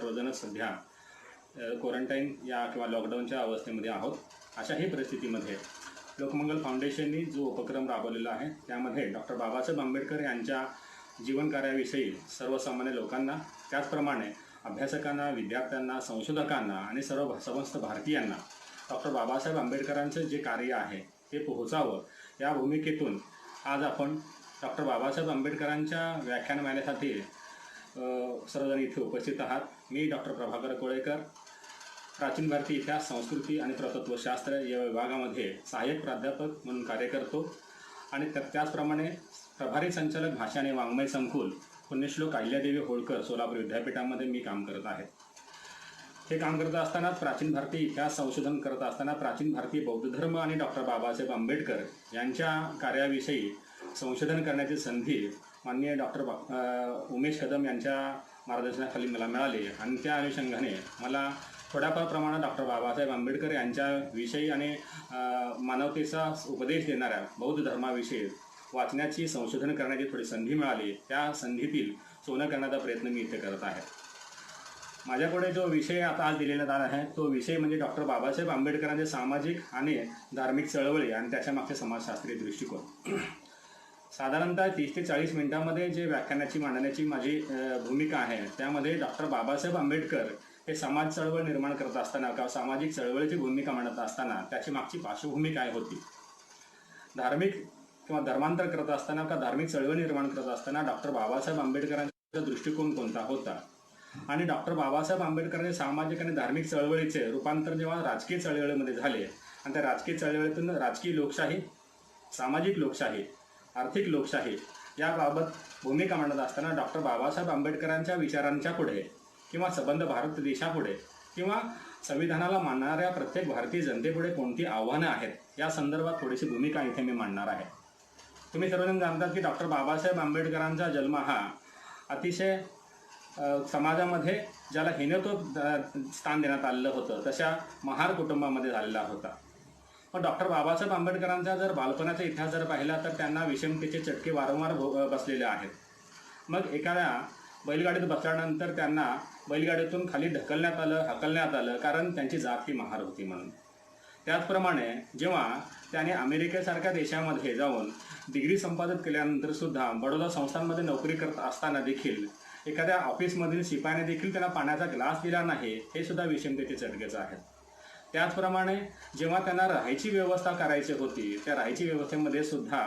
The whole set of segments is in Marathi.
सर्वजण सध्या क्वारंटाईन या किंवा लॉकडाऊनच्या अवस्थेमध्ये आहोत. अशाही परिस्थितीमध्ये लोकमंगल फाउंडेशननी जो उपक्रम राबवलेला आहे त्यामध्ये डॉक्टर बाबासाहेब आंबेडकर यांच्या जीवनकार्याविषयी सर्वसामान्य लोकांना, त्याचप्रमाणे अभ्यासकांना, विद्यार्थ्यांना, संशोधकांना आणि समस्त भारतीयांना डॉक्टर बाबासाहेब आंबेडकरांचं जे कार्य आहे ते पोहोचावं या भूमिकेतून आज आपण डॉक्टर बाबासाहेब आंबेडकरांच्या व्याख्यानमालेसाठी सर्वजण इथे उपस्थित आहात. मी डॉक्टर प्रभाकर कोळेकर, प्राचीन भारतीय इतिहास, संस्कृती आणि पुरातत्वशास्त्र या विभागामध्ये सहाय्यक प्राध्यापक म्हणून कार्य करतो आणि त्याचप्रमाणे प्रभारी संचालक भाषा आणि वाङ्मय संकुल पुण्यश्लोक अहिल्यादेवी होळकर सोलापूर विद्यापीठामध्ये मी काम करत आहे. हे काम करत असताना प्राचीन भारतीय इतिहास संशोधन करत असताना प्राचीन भारतीय बौद्ध धर्म आणि डॉक्टर बाबासाहेब आंबेडकर यांच्या कार्याविषयी संशोधन करण्याची संधी माननीय डॉक्टर उमेश कदम यांच्या मार्गदर्शनाखाली मला मिळाली आणि त्या अनुषंगाने मला थोड्याफार प्रमाणात डॉक्टर बाबासाहेब आंबेडकर यांच्याविषयी आणि मानवतेचा उपदेश देणाऱ्या बौद्ध धर्माविषयी वाचण्याची, संशोधन करण्याची थोडी संधी मिळाली. त्या संधीतील सोनं करण्याचा प्रयत्न मी इथे करत आहे. माझ्याकडे जो विषय आता आज दिलेला आहे तो विषय म्हणजे डॉक्टर बाबासाहेब आंबेडकरांचे सामाजिक आणि धार्मिक चळवळी आणि त्याच्या मागचे समाजशास्त्रीय दृष्टिकोन. साधारणतः 30 ते 40 मिनिटांमध्ये जे व्याख्यानाची मांडण्याची माझी भूमिका आहे त्यामध्ये डॉक्टर बाबासाहेब आंबेडकर हे समाज चळवळ निर्माण करत असताना किंवा सामाजिक चळवळीची भूमिका मांडत असताना त्याची मागची पार्श्वभूमी काय होती, धार्मिक किंवा धर्मांतर करत असताना का धार्मिक चळवळ निर्माण करत असताना डॉक्टर बाबासाहेब आंबेडकरांचा दृष्टिकोन कोणता होता आणि डॉक्टर बाबासाहेब आंबेडकरांचे सामाजिक आणि धार्मिक चळवळीचे रूपांतर जेव्हा राजकीय चळवळीमध्ये झाले आणि त्या राजकीय चळवळीतून राजकीय लोकशाही, सामाजिक लोकशाही, आर्थिक लोकशाही याबाबत भूमिका मांडत असताना डॉक्टर बाबासाहेब आंबेडकरांच्या विचारांच्या पुढे किंवा संबंध भारत देशापुढे किंवा संविधानाला मानणाऱ्या प्रत्येक भारतीय जनतेपुढे कोणती आव्हानं आहेत या संदर्भात थोडीशी भूमिका इथे मी मांडणार आहे. तुम्ही सर्वजण जाणतात की डॉक्टर बाबासाहेब आंबेडकरांचा जन्म हा अतिशय समाजामध्ये ज्याला हिनतो स्थान देण्यात आलेलं होतं तशा महार कुटुंबामध्ये झालेला होता. पण डॉक्टर बाबासाहेब आंबेडकरांचा जर बालपणाचा इतिहास जर पाहिला तर त्यांना विषमतेचे चटके वारंवार बसलेले आहेत. मग एखाद्या बैलगाडीत बसल्यानंतर त्यांना बैलगाडीतून खाली हकलण्यात आलं कारण त्यांची जात ही महार होती म्हणून. त्याचप्रमाणे जेव्हा त्याने अमेरिकेसारख्या देशामध्ये जाऊन डिग्री संपादित केल्यानंतर सुद्धा बडोदा संस्थांमध्ये नोकरी करत असताना देखील एखाद्या ऑफिसमधील शिपायाने देखील त्यांना पाण्याचा ग्लास दिला नाही, हे सुद्धा विषमतेचे चटकेच आहेत. त्याचप्रमाणे जेव्हा त्यांना राहायची व्यवस्था करायची होती त्या राहायची व्यवस्थेमध्ये सुद्धा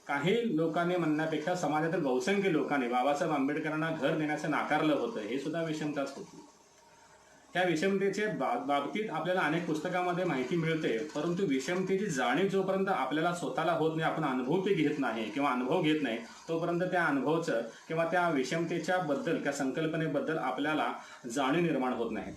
काही लोकांनी म्हणण्यापेक्षा समाजातील बहुसंख्य लोकांनी बाबासाहेब आंबेडकरांना घर देण्याचं नाकारलं होतं, हे सुद्धा विषमताच होती. ह्या विषमतेचे बाबतीत आपल्याला अनेक पुस्तकामध्ये माहिती मिळते, परंतु विषमतेची जाणीव जोपर्यंत आपल्याला स्वतःला होत नाही, आपण अनुभव ते घेत नाही किंवा अनुभव घेत नाही तोपर्यंत त्या अनुभवाचं किंवा त्या विषमतेच्या बद्दल त्या संकल्पनेबद्दल आपल्याला जाणीव निर्माण होत नाही.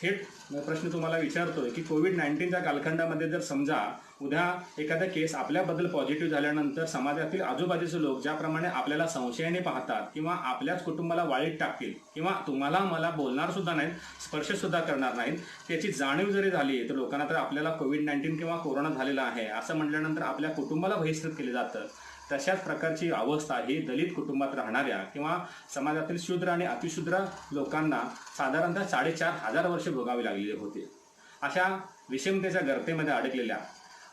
थेट प्रश्न तुम्हाला विचारतोय की कोविड-19च्या कालखंडामध्ये जर समजा उद्या एखादा केस आपल्याबद्दल पॉझिटिव्ह झाल्यानंतर समाजातील आजूबाजूचे लोक ज्याप्रमाणे आपल्याला संशयाने पाहतात किंवा आपल्याच कुटुंबाला वाळीत टाकतील किंवा तुम्हाला मला बोलणार सुद्धा नाहीत, स्पर्शसुद्धा करणार नाहीत, त्याची जाणीव जरी झाली तर लोकांना तर आपल्याला कोविड-19 किंवा कोरोना झालेला आहे असं म्हटल्यानंतर आपल्या कुटुंबाला बहिष्कृत केले जातं. तशाच प्रकारची अवस्था ही दलित कुटुंबात राहणाऱ्या किंवा समाजातील शूद्र आणि अतिशूद्र लोकांना साधारणतः 4,500 वर्षे भोगावी लागलेली होती. अशा विषमतेच्या गर्तेमध्ये अडकलेल्या,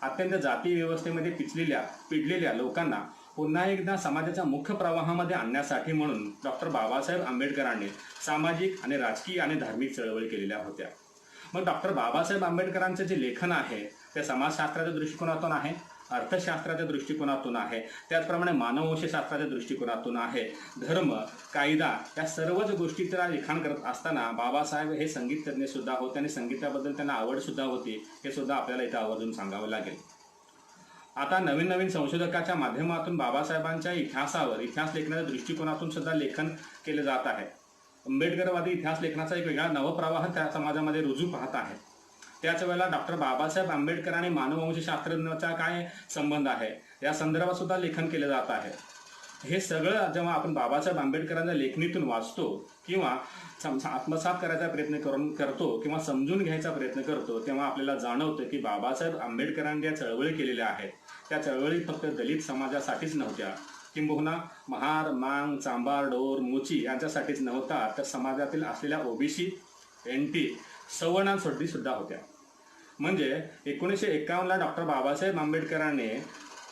अत्यंत जाती व्यवस्थेमध्ये पिडलेल्या लोकांना पुन्हा एकदा समाजाच्या मुख्य प्रवाहामध्ये आणण्यासाठी म्हणून डॉक्टर बाबासाहेब आंबेडकरांनी सामाजिक आणि राजकीय आणि धार्मिक चळवळी केलेल्या होत्या. मग डॉक्टर बाबासाहेब आंबेडकरांचं जे लेखन आहे ते समाजशास्त्राच्या दृष्टिकोनातून आहे, अर्थशास्त्राच्या दृष्टिकोनातून आहे, त्याचप्रमाणे मानववंशशास्त्राच्या दृष्टिकोनातून आहे, धर्म, कायदा या सर्वच गोष्टीचा लिखाण करत असताना बाबासाहेब हे संगीतज्ञ सुद्धा होते आणि संगीताबद्दल त्यांना आवड सुद्धा होती, हे सुद्धा आपल्याला इथं आवर्जून सांगावं लागेल. आता नवीन संशोधकाच्या माध्यमातून बाबासाहेबांच्या इतिहास लेखनाच्या दृष्टिकोनातून सुद्धा लेखन केले जात आहे. आंबेडकरवादी इतिहास लेखनाचा एक वेगळा नवप्रवाह त्या समाजामध्ये रुजू पाहत आहे. त्याच वेळेला डॉक्टर बाबासाहेब आंबेडकर आणि मानववंशशास्त्रज्ञाचा काय संबंध आहे या संदर्भात सुद्धा लेखन केले जात आहे. हे सगळं जेव्हा आपण बाबासाहेब आंबेडकरांच्या लेखणीतून वाचतो किंवा आत्मसात करायचा प्रयत्न करतो किंवा समजून घ्यायचा प्रयत्न करतो तेव्हा आपल्याला जाणवतं की बाबासाहेब आंबेडकरांनी ज्या चळवळी केलेल्या आहेत त्या चळवळी फक्त दलित समाजासाठीच नव्हत्या, किंबहुना महार, मांग, चांभार, डोर, मोची यांच्यासाठीच नव्हता, तर समाजातील असलेल्या ओबीसी, एनटी, सवर्णांसाठी सुद्धा होत्या. म्हणजे 1951ला डॉक्टर बाबासाहेब आंबेडकरांनी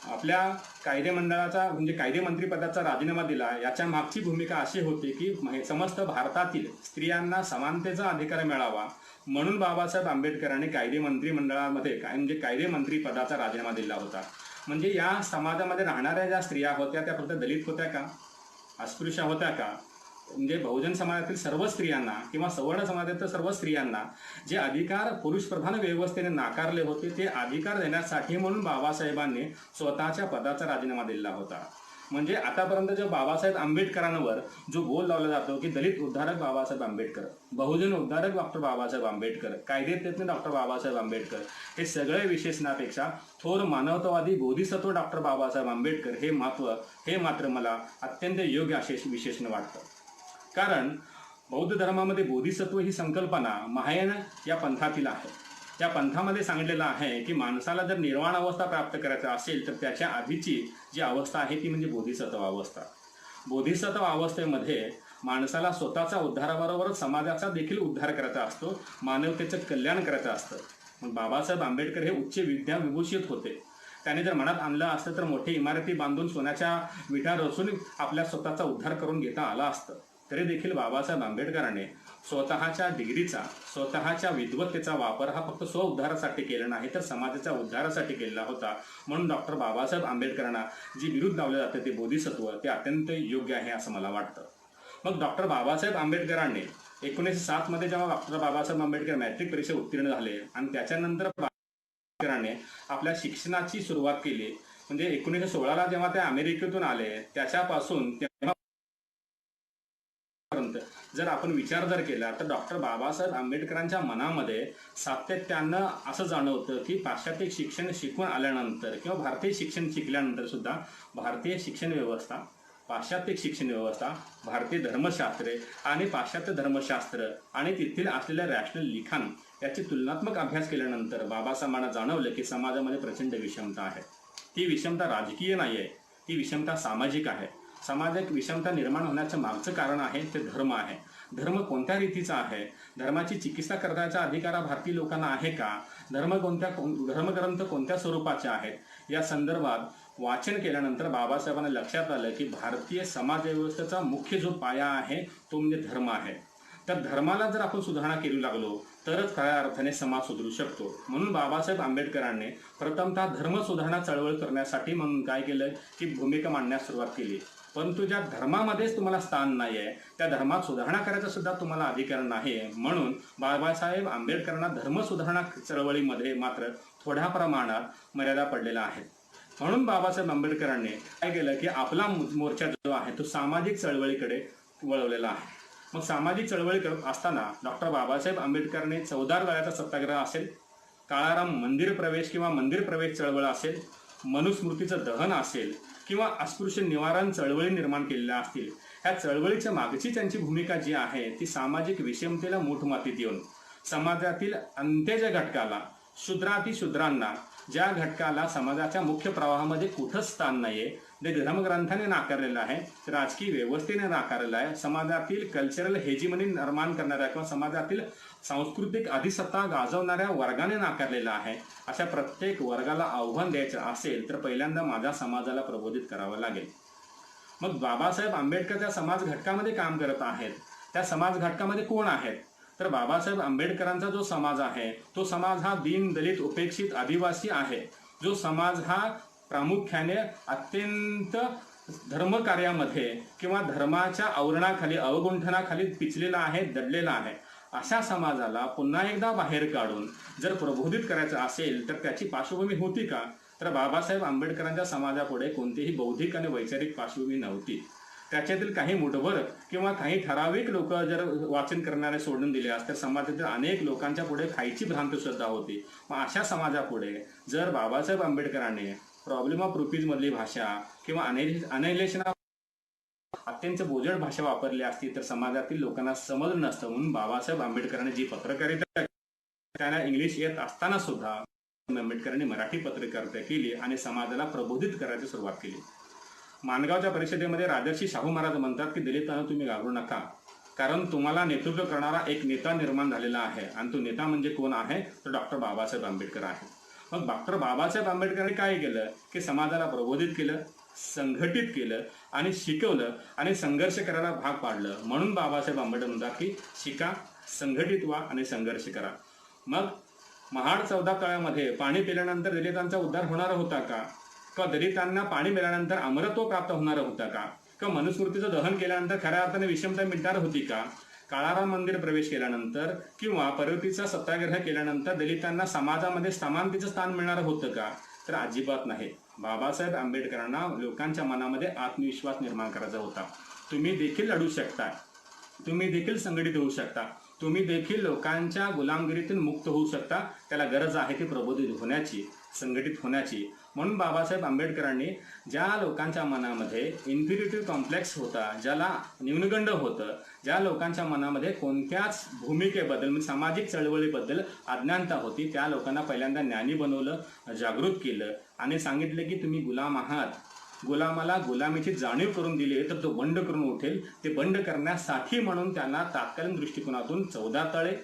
आपल्या कायदे मंडळाचा म्हणजे कायदे मंत्रीपदाचा राजीनामा दिला. याच्या मागची भूमिका अशी होती की समस्त भारतातील स्त्रियांना समानतेचा अधिकार मिळावा, म्हणून बाबासाहेब आंबेडकरांनी कायदे मंत्रिमंडळामध्ये म्हणजे कायदे मंत्री पदाचा राजीनामा दिला होता. म्हणजे या समाजामध्ये राहणाऱ्या ज्या स्त्रिया होत्या त्या फक्त दलित होत्या का, अस्पृश्य होत्या का, म्हणजे बहुजन समाजातील सर्व स्त्रियांना किंवा सवर्ण समाजातील सर्व स्त्रियांना जे अधिकार पुरुषप्रधान व्यवस्थेने नाकारले होते ते अधिकार देण्यासाठी म्हणून बाबासाहेबांनी स्वतःच्या पदाचा राजीनामा दिला होता. म्हणजे आतापर्यंत जो बाबासाहेब आंबेडकरांवर जो बोल लावला जातो की दलित उद्धारक बाबासाहेब आंबेडकर, बहुजन उद्धारक डॉक्टर बाबासाहेब आंबेडकर, कायदेतज्ञ डॉक्टर बाबासाहेब आंबेडकर, हे सगळे विशेषणापेक्षा थोर मानवतावादी बोधिसत्व डॉक्टर बाबासाहेब आंबेडकर हे मात्र मला अत्यंत योग्य असे विशेषण वाटतं. कारण बौद्ध धर्मामध्ये बोधिसत्व ही संकल्पना महायान या पंथातील आहे. या पंथामध्ये सांगितलेलं आहे की माणसाला जर निर्वाण अवस्था प्राप्त करायचा असेल तर त्याच्या आधीची जी अवस्था आहे ती म्हणजे बोधिसत्व अवस्था. बोधिसत्व अवस्थेमध्ये माणसाला स्वतःचा उद्धाराबरोबरच समाजाचा देखील उद्धार करायचा असतो, मानवतेचं कल्याण करायचं असतं. मग बाबासाहेब आंबेडकर हे उच्च विद्या विभूषित होते. त्याने जर मनात आणलं असतं तर मोठी इमारती बांधून सोन्याच्या विटा रचून आपल्या स्वतःचा उद्धार करून घेता आला असतं. तरी देखील बाबासाहेब आंबेडकरांनी स्वतःच्या डिग्रीचा, स्वतःच्या विद्वत्तेचा वापर हा फक्त स्व उद्धारासाठी केला नाही तर समाजाच्या उद्धारासाठी केला होता. म्हणून डॉक्टर बाबासाहेब आंबेडकरांना जी विरुद्ध लावलं जातं ते बोधिसत्व ते अत्यंत योग्य आहे असं मला वाटतं. मग डॉक्टर बाबासाहेब आंबेडकरांनी 1907 जेव्हा डॉक्टर बाबासाहेब आंबेडकर मॅट्रिक परीक्षा उत्तीर्ण झाले आणि त्याच्यानंतर आंबेडकरांनी आपल्या शिक्षणाची सुरुवात केली. म्हणजे 1916ला जेव्हा ते अमेरिकेतून आले त्याच्यापासून तेव्हा जर आपण विचार जर केला तर डॉक्टर बाबासाहेब आंबेडकरांच्या मनामध्ये सातत्यानं असं जाणवतं की पाश्चात्य शिक्षण शिकून आल्यानंतर किंवा भारतीय शिक्षण शिकल्यानंतर सुद्धा भारतीय शिक्षण व्यवस्था, पाश्चात्य शिक्षण व्यवस्था, भारतीय धर्मशास्त्रे आणि पाश्चात्य धर्मशास्त्र आणि तेथील असलेल्या रॅशनल लिखाण याची तुलनात्मक अभ्यास केल्यानंतर बाबासाहेबांना जाणवलं की समाजामध्ये प्रचंड विषमता आहे. ती विषमता राजकीय नाही आहे, ती विषमता सामाजिक आहे. समाजिक विषमता निर्माण होण्याचं मागचं कारण आहे ते धर्म आहे. धर्म कोणत्या रीतीचा आहे, धर्माची चिकित्सा करण्याचा अधिकार भारतीय लोकांना आहे का, धर्मग्रंथ कोणत्या स्वरूपाचे आहेत या संदर्भात वाचन केल्यानंतर बाबासाहेबांना लक्षात आलं की भारतीय समाज व्यवस्थेचा मुख्य जो पाया आहे तो म्हणजे धर्म आहे. तर धर्माला जर आपण सुधारणा करू लागलो तरच खऱ्या अर्थाने समाज सुधरू शकतो. म्हणून बाबासाहेब आंबेडकरांनी प्रथमतः धर्म सुधारणा चळवळ करण्यासाठी म्हणून काय केलं की भूमिका मांडण्यास सुरुवात केली. परंतु ज्या धर्मामध्येच तुम्हाला स्थान नाही आहे त्या धर्मात सुधारणा करायचा सुद्धा तुम्हाला अधिकार नाही. म्हणून बाबासाहेब आंबेडकरांना धर्म सुधारणा चळवळीमध्ये मात्र थोड्या प्रमाणात मर्यादा पडलेल्या आहेत. म्हणून बाबासाहेब आंबेडकरांनी काय केलं की आपला मोर्चा जो आहे तो सामाजिक चळवळीकडे वळवलेला आहे. मग सामाजिक चळवळी करत असताना डॉक्टर बाबासाहेब आंबेडकरांनी चौदार दळ्याचा सत्याग्रह असेल, काळाराम मंदिर प्रवेश किंवा मंदिर प्रवेश चळवळ असेल, मनुस्मृतीचं दहन असेल किंवा अस्पृश्य निवारण चळवळी निर्माण केलेल्या असतील, ह्या चळवळीच्या मागची त्यांची भूमिका जी आहे ती सामाजिक विषमतेला मूठमाती देऊन समाजातील अंत्यच्या घटकाला, शूद्रांना, ज्या घटकाला समाजाच्या मुख्य प्रवाहामध्ये कुठंच स्थान नाहीये, जे धर्मग्रंथाने नाकारलेलं आहे, राजकीय व्यवस्थेने नाकारलेलं आहे, समाजातील कल्चरल हेजिमनी निर्माण करणाऱ्या किंवा समाजातील सांस्कृतिक अधिसत्ता गाजवणाऱ्या वर्गाने नाकारलेला आहे, अशा प्रत्येक वर्गाला आव्हान द्यायचं असेल तर पहिल्यांदा माझ्या समाजाला प्रबोधित करावं लागेल. मग बाबासाहेब आंबेडकर त्या समाज घटकामध्ये काम करत आहेत. त्या समाज घटकामध्ये कोण आहेत तर बाबासाहेब आंबेडकरांचा जो समाज आहे तो समाज हा दीन, दलित, उपेक्षित, आदिवासी आहे. जो समाज हा प्रामुख्याने अत्यंत धर्मकार्यामध्ये किंवा धर्माच्या आवरणाखाली, अवगुंठनाखाली पिचलेला आहे, दडलेला आहे. अशा समाजाला पुन्हा एकदा बाहेर काढून जर प्रबोधित करायचं असेल तर त्याची पार्श्वभूमी होती का तर बाबासाहेब आंबेडकरांच्या समाजापुढे कोणतीही बौद्धिक आणि वैचारिक पार्श्वभूमी नव्हती. त्याच्यातील काही मुठभर किंवा काही ठराविक लोक जर वाचन करणारे सोडून दिले तर समाजातील अनेक लोकांच्या पुढे खायची भ्रांत सुद्धा होती. मग अशा समाजापुढे जर बाबासाहेब आंबेडकरांनी प्रॉब्लेम ऑफ रुपीज मधली भाषा किंवा अनैलेशन अत्यंत बोजड भाषा वापरली असती तर समाजातील लोकांना समजलं नसतं. म्हणून बाबासाहेब आंबेडकरांनी जी पत्रकारिता, त्यांना इंग्लिश येत असताना सुद्धा आंबेडकरांनी मराठी पत्रकारिता केली आणि समाजाला प्रबोधित करायची सुरुवात केली. माणगावच्या परिषदेमध्ये राजर्षी शाहू महाराज म्हणतात की दलितांना तुम्ही घाबरू नका, कारण तुम्हाला नेतृत्व करणारा एक नेता निर्माण झालेला आहे आणि तो नेता म्हणजे कोण आहे, तर डॉक्टर बाबासाहेब आंबेडकर आहे. मग डॉक्टर बाबासाहेब आंबेडकरांनी काय केलं की समाजाला प्रबोधित केलं, संघटित केलं आणि शिकवलं आणि संघर्ष करायला भाग पाडलं. म्हणून बाबासाहेब आंबेडकर म्हणतात की शिका, संघटित व्हा आणि संघर्ष करा. मग महाड 14 तळ्यामध्ये पाणी पिल्यानंतर दलितांचा उद्धार होणार होता का? किंवा दलितांना पाणी मिळाल्यानंतर अमरत्व प्राप्त होणार होता का? किंवा मनुस्मृतीचं दहन केल्यानंतर खऱ्या अर्थाने विषमता मिटणार होती का? काळाराम मंदिर प्रवेश केल्यानंतर किंवा पर्वतीचा सत्याग्रह केल्यानंतर दलितांना समाजामध्ये समानतेचं स्थान मिळणार होतं का? तर अजिबात नाही. बाबासाहेब आंबेडकरांना लोकांच्या मनामध्ये आत्मविश्वास निर्माण करायचा होता. तुम्ही देखील लढू शकता, तुम्ही देखील संघटित होऊ शकता, तुम्ही देखील लोकांच्या गुलामगिरीतून मुक्त होऊ शकता. त्याला गरज आहे ती प्रबोधित होण्याची, संघटित होण्याची. म्हणून बाबासाहेब आंबेडकरांनी ज्या लोकांच्या मनामध्ये इन्फिरिटी कॉम्प्लेक्स होता, ज्याला न्यूनगंड होतं, ज्या लोकांच्या मनामध्ये कोणत्याच भूमिकेबद्दल म्हणजे सामाजिक चळवळीबद्दल अज्ञानता होती, त्या लोकांना पहिल्यांदा ज्ञानी बनवलं, जागृत केलं आणि सांगितलं की तुम्ही गुलाम आहात. गुलामाला गुलामीची जाणीव करून दिली तर तो बंड करून उठेल. ते बंड करण्यासाठी म्हणून त्यांना तात्कालीन दृष्टिकोनातून 14 तळे,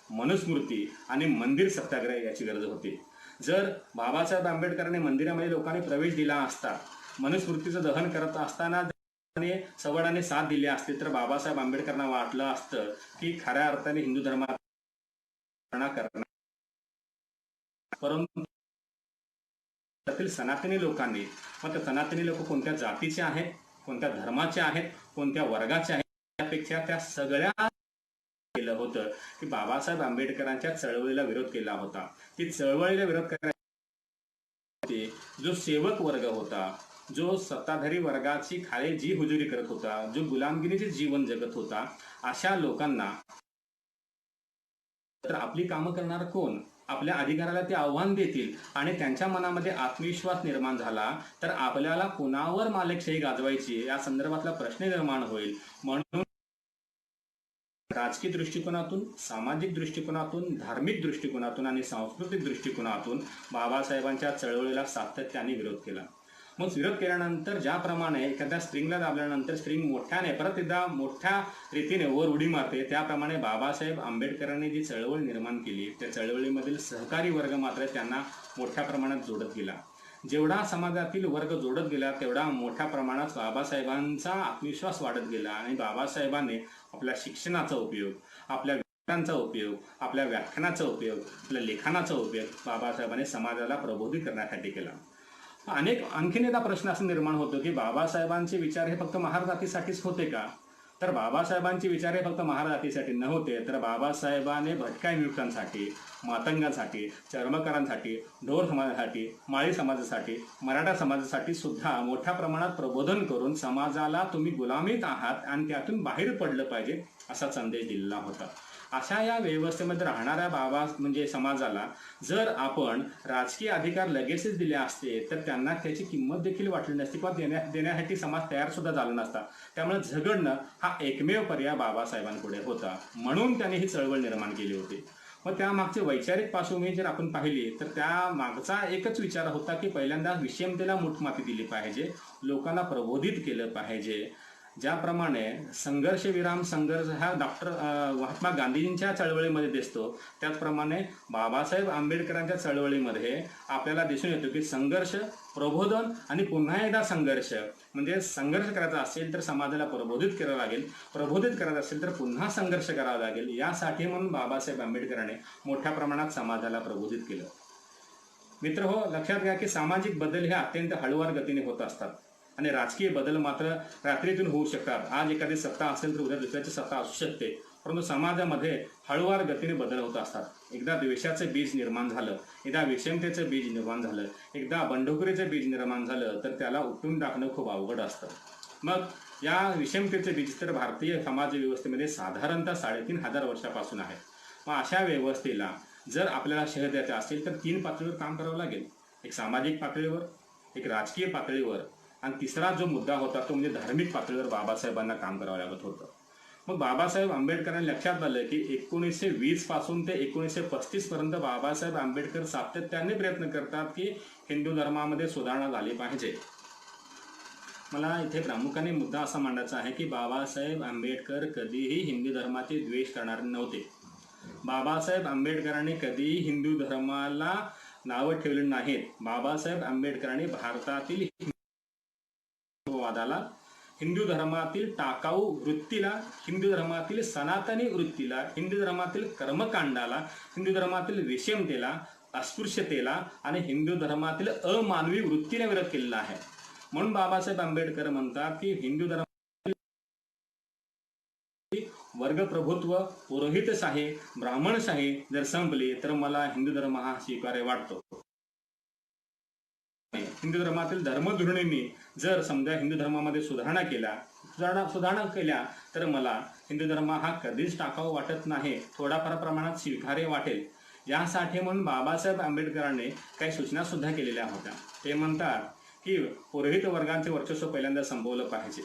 मनुस्मृती आणि मंदिर सत्याग्रह याची गरज होती. जर बाबासाहेब आंबेडकरांनी मंदिरामध्ये लोकांनी प्रवेश दिला असता, मनुस्मृतीचं दहन करत असताना सवडाने साथ दिली असती, तर बाबासाहेब आंबेडकरांना वाटलं असतं की खऱ्या अर्थाने हिंदू धर्मात करणार. परंतु सनातनी लोकांनी, मग त्या सनातनी लोक कोणत्या जातीचे आहेत, कोणत्या धर्माचे आहेत, कोणत्या वर्गाचे आहेत, त्यापेक्षा त्या सगळ्या केलं होतं की बाबासाहेब आंबेडकरांच्या चळवळीला विरोध केला होता. ती चळवळीला विरोध करण्यासाठी जो सेवक वर्ग होता, जो सत्ताधारी वर्गाची खाली जी हुजुरी करत होता, जो गुलामगिरीचे जीवन जगत होता, अशा लोकांना तर आपली कामं करणार कोण? आपल्या अधिकाराला ते आव्हान देतील आणि त्यांच्या मनामध्ये आत्मविश्वास निर्माण झाला तर आपल्याला कुणावर मालकशाही गाजवायची या संदर्भातला प्रश्न निर्माण होईल. म्हणून राजकीय दृष्टिकोनातून, सामाजिक दृष्टिकोनातून, धार्मिक दृष्टिकोनातून आणि सांस्कृतिक दृष्टिकोनातून बाबासाहेबांच्या चळवळीला सातत्याने विरोध केला. मग विरोध केल्यानंतर ज्याप्रमाणे एखाद्या स्ट्रिंगला दाबल्यानंतर स्ट्रिंग मोठ्याने परत एकदा मोठ्या रीतीने वर उडी मारते, त्याप्रमाणे बाबासाहेब आंबेडकरांनी जी चळवळ निर्माण केली, त्या चळवळीमधील सहकारी वर्ग मात्र त्यांना मोठ्या प्रमाणात जोडत गेला. जेवढा समाजातील वर्ग जोडत गेला तेवढा मोठ्या प्रमाणात बाबासाहेबांचा आत्मविश्वास वाढत गेला आणि बाबासाहेबांनी आपल्या शिक्षणाचा उपयोग, आपल्या विचारांचा उपयोग, आपल्या व्याख्यानाचा उपयोग, आपल्या लेखनाचा उपयोग बाबासाहेबांनी समाजाला प्रबोधित करण्यासाठी केला. आणखीन एकदा प्रश्न असं निर्माण होतो की बाबासाहेबांचे विचार हे फक्त महार जातीसाठीच होते का? तर बाबासाहेबांचे विचार हे फक्त महार जातीसाठी नव्हते, तर बाबासाहेबांनी भटक्या नियुक्तांसाठी, मातंगांसाठी, चर्मकारांसाठी, ढोर समाजासाठी, माळी समाजासाठी, मराठा समाजासाठी सुद्धा मोठ्या प्रमाणात प्रबोधन करून समाजाला तुम्ही गुलामीत आहात आणि त्यातून बाहेर पडलं पाहिजे असा संदेश दिलेला होता. अशा या व्यवस्थेमध्ये राहणाऱ्या म्हणजे समाजाला जर आपण राजकीय अधिकार लगेचच दिले असते तर त्यांना त्याची किंमत देखील वाटली नसती किंवा देण्यासाठी समाज तयार सुद्धा झाला नसता. त्यामुळे झगडणं हा एकमेव पर्याय बाबासाहेबांपुढे होता. म्हणून त्यांनी ही चळवळ निर्माण केली होती. मग त्यामागची वैचारिक पार्श्वभूमी जर आपण पाहिली तर त्या मागचा एकच विचार होता की पहिल्यांदा विषमतेला मूठमाती दिली पाहिजे, लोकांना प्रबोधित केलं पाहिजे. ज्याप्रमाणे संघर्षविराम संघर्ष हा महात्मा गांधींच्या चळवळीमध्ये दिसतो, त्याचप्रमाणे बाबासाहेब आंबेडकरांच्या चळवळीमध्ये आपल्याला दिसून येतो की संघर्ष, प्रबोधन आणि पुन्हा एकदा संघर्ष. म्हणजे संघर्ष करायचा असेल तर समाजाला प्रबोधित करावं लागेल, प्रबोधित करायचं असेल तर पुन्हा संघर्ष करावा लागेल. यासाठी म्हणून बाबासाहेब आंबेडकरांनी मोठ्या प्रमाणात समाजाला प्रबोधित केलं. मित्र हो, लक्षात घ्या की सामाजिक बदल हे अत्यंत हळूवार गतीने होत असतात आणि राजकीय बदल मात्र रात्रीतून होऊ शकतात. आज एखादी सत्ता असेल तर उद्या दुसऱ्याची सत्ता असू शकते, परंतु समाजामध्ये हळूवार गतीने बदल होत असतात. एकदा द्वेषाचं बीज निर्माण झालं, एकदा विषमतेचं बीज निर्माण झालं, एकदा बंडखोरीचं बीज निर्माण झालं तर त्याला उपटून टाकणं खूप अवघड असतं. मग या विषमतेचे बीज तर भारतीय समाज व्यवस्थेमध्ये साधारणतः 3500 वर्षापासून आहे. मग अशा व्यवस्थेला जर आपल्याला शह द्यायचं असेल तर 3 पातळीवर काम करावं लागेल. एक सामाजिक पातळीवर, एक राजकीय पातळीवर आणि तिसरा जो मुद्दा होता तो म्हणजे धार्मिक पातळीवर बाबासाहेबांना काम करावं लागत होतं. मग बाबासाहेब आंबेडकरांनी लक्षात आलं की 1920 पासून ते 1935 पर्यंत बाबासाहेब आंबेडकर सातत्याने प्रयत्न करतात की हिंदू धर्मामध्ये सुधारणा झाली पाहिजे. मला इथे प्रामुख्याने मुद्दा असा मांडायचा आहे की बाबासाहेब आंबेडकर कधीही हिंदू धर्माचे द्वेष करणारे नव्हते. बाबासाहेब आंबेडकरांनी कधीही हिंदू धर्माला नावं ठेवली नाहीत. बाबासाहेब आंबेडकरांनी भारतातील वादाला, हिंदू धर्मातील टाकाऊ वृत्तीला, हिंदू धर्मातील सनातनी वृत्तीला, हिंदू धर्मातील कर्मकांडाला, हिंदू धर्मातील विषमतेला, अस्पृश्यतेला आणि हिंदू धर्मातील अमानवी वृत्तीला विरोध केलेला आहे. म्हणून बाबासाहेब आंबेडकर म्हणतात की हिंदू धर्म वर्गप्रभुत्व, पुरोहितशाही, ब्राह्मणशाही जर संपली तर मला हिंदू धर्म हा स्वीकार्य वाटतो. हिंदू धर्मातील धर्मधुरणींनी जर समजा हिंदू धर्मामध्ये सुधारणा केल्या तर मला हिंदू धर्म हा कधीच टाकाऊ वाटत नाही, थोडाफार प्रमाणात स्वीकार्य वाटेल. यासाठी म्हणून बाबासाहेब आंबेडकरांनी काही सूचना सुद्धा केलेल्या होत्या. ते म्हणतात की पुरोहित वर्गांचे वर्चस्व पहिल्यांदा संपवलं पाहिजे.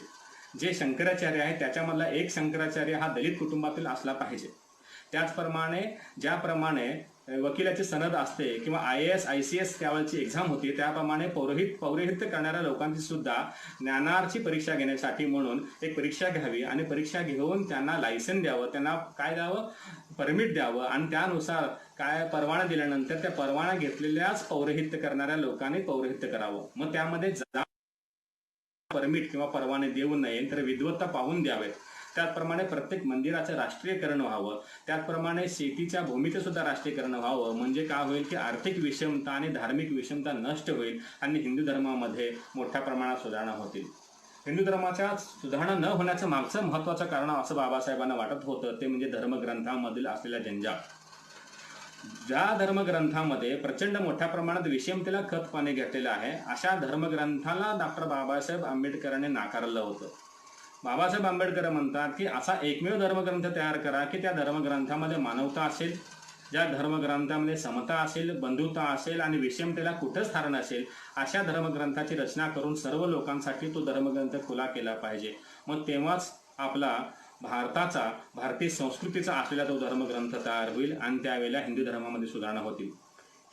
जे शंकराचार्य आहे त्याच्यामधला एक शंकराचार्य हा दलित कुटुंबातील असला पाहिजे. त्याचप्रमाणे ज्याप्रमाणे वकिलाची सनद असते किंवा IAS ICS त्यावेळची एक्झाम होती, त्याप्रमाणे पौरोहित्य करणाऱ्या लोकांची सुद्धा ज्ञानार्ची परीक्षा घेण्यासाठी म्हणून एक परीक्षा घ्यावी आणि परीक्षा घेऊन त्यांना लायसन द्यावं, त्यांना काय द्यावं, परमिट द्यावं आणि त्यानुसार काय परवाना दिल्यानंतर त्या परवाना घेतलेल्याच पौरोहित्य करणाऱ्या लोकांनी पौरोहित्य करावं. मग त्यामध्ये परमिट किंवा परवाने देऊ नये तर विद्वत्ता पाहून द्यावेत. त्याचप्रमाणे प्रत्येक मंदिराचं राष्ट्रीयकरण व्हावं. त्याचप्रमाणे शेतीच्या भूमीचं सुद्धा राष्ट्रीयकरण व्हावं. म्हणजे काय होईल की आर्थिक विषमता आणि धार्मिक विषमता नष्ट होईल आणि हिंदू धर्मामध्ये मोठ्या प्रमाणात सुधारणा होतील. हिंदू धर्माच्या सुधारणा न होण्याचं मागचं महत्त्वाचं कारण असं बाबासाहेबांना वाटत होतं ते म्हणजे धर्मग्रंथांमधील असलेल्या जंजाळ. ज्या धर्मग्रंथामध्ये प्रचंड मोठ्या प्रमाणात विषमतेला खत पाणी घेतलेलं आहे, अशा धर्मग्रंथाला डॉक्टर बाबासाहेब आंबेडकरांनी नाकारलं होतं. बाबासाहेब आंबेडकर म्हणतात की असा एकमेव धर्मग्रंथ तयार करा की त्या धर्मग्रंथामध्ये मानवता असेल, ज्या धर्मग्रंथामध्ये समता असेल, बंधुता असेल आणि विषमतेला कुठंच स्थान नसेल, अशा धर्मग्रंथाची रचना करून सर्व लोकांसाठी तो धर्मग्रंथ खुला केला पाहिजे. मग तेव्हाच आपला भारतीय संस्कृतीचा असलेला तो धर्मग्रंथ तयार होईल आणि त्यावेळेला हिंदू धर्मामध्ये सुधारणा होतील.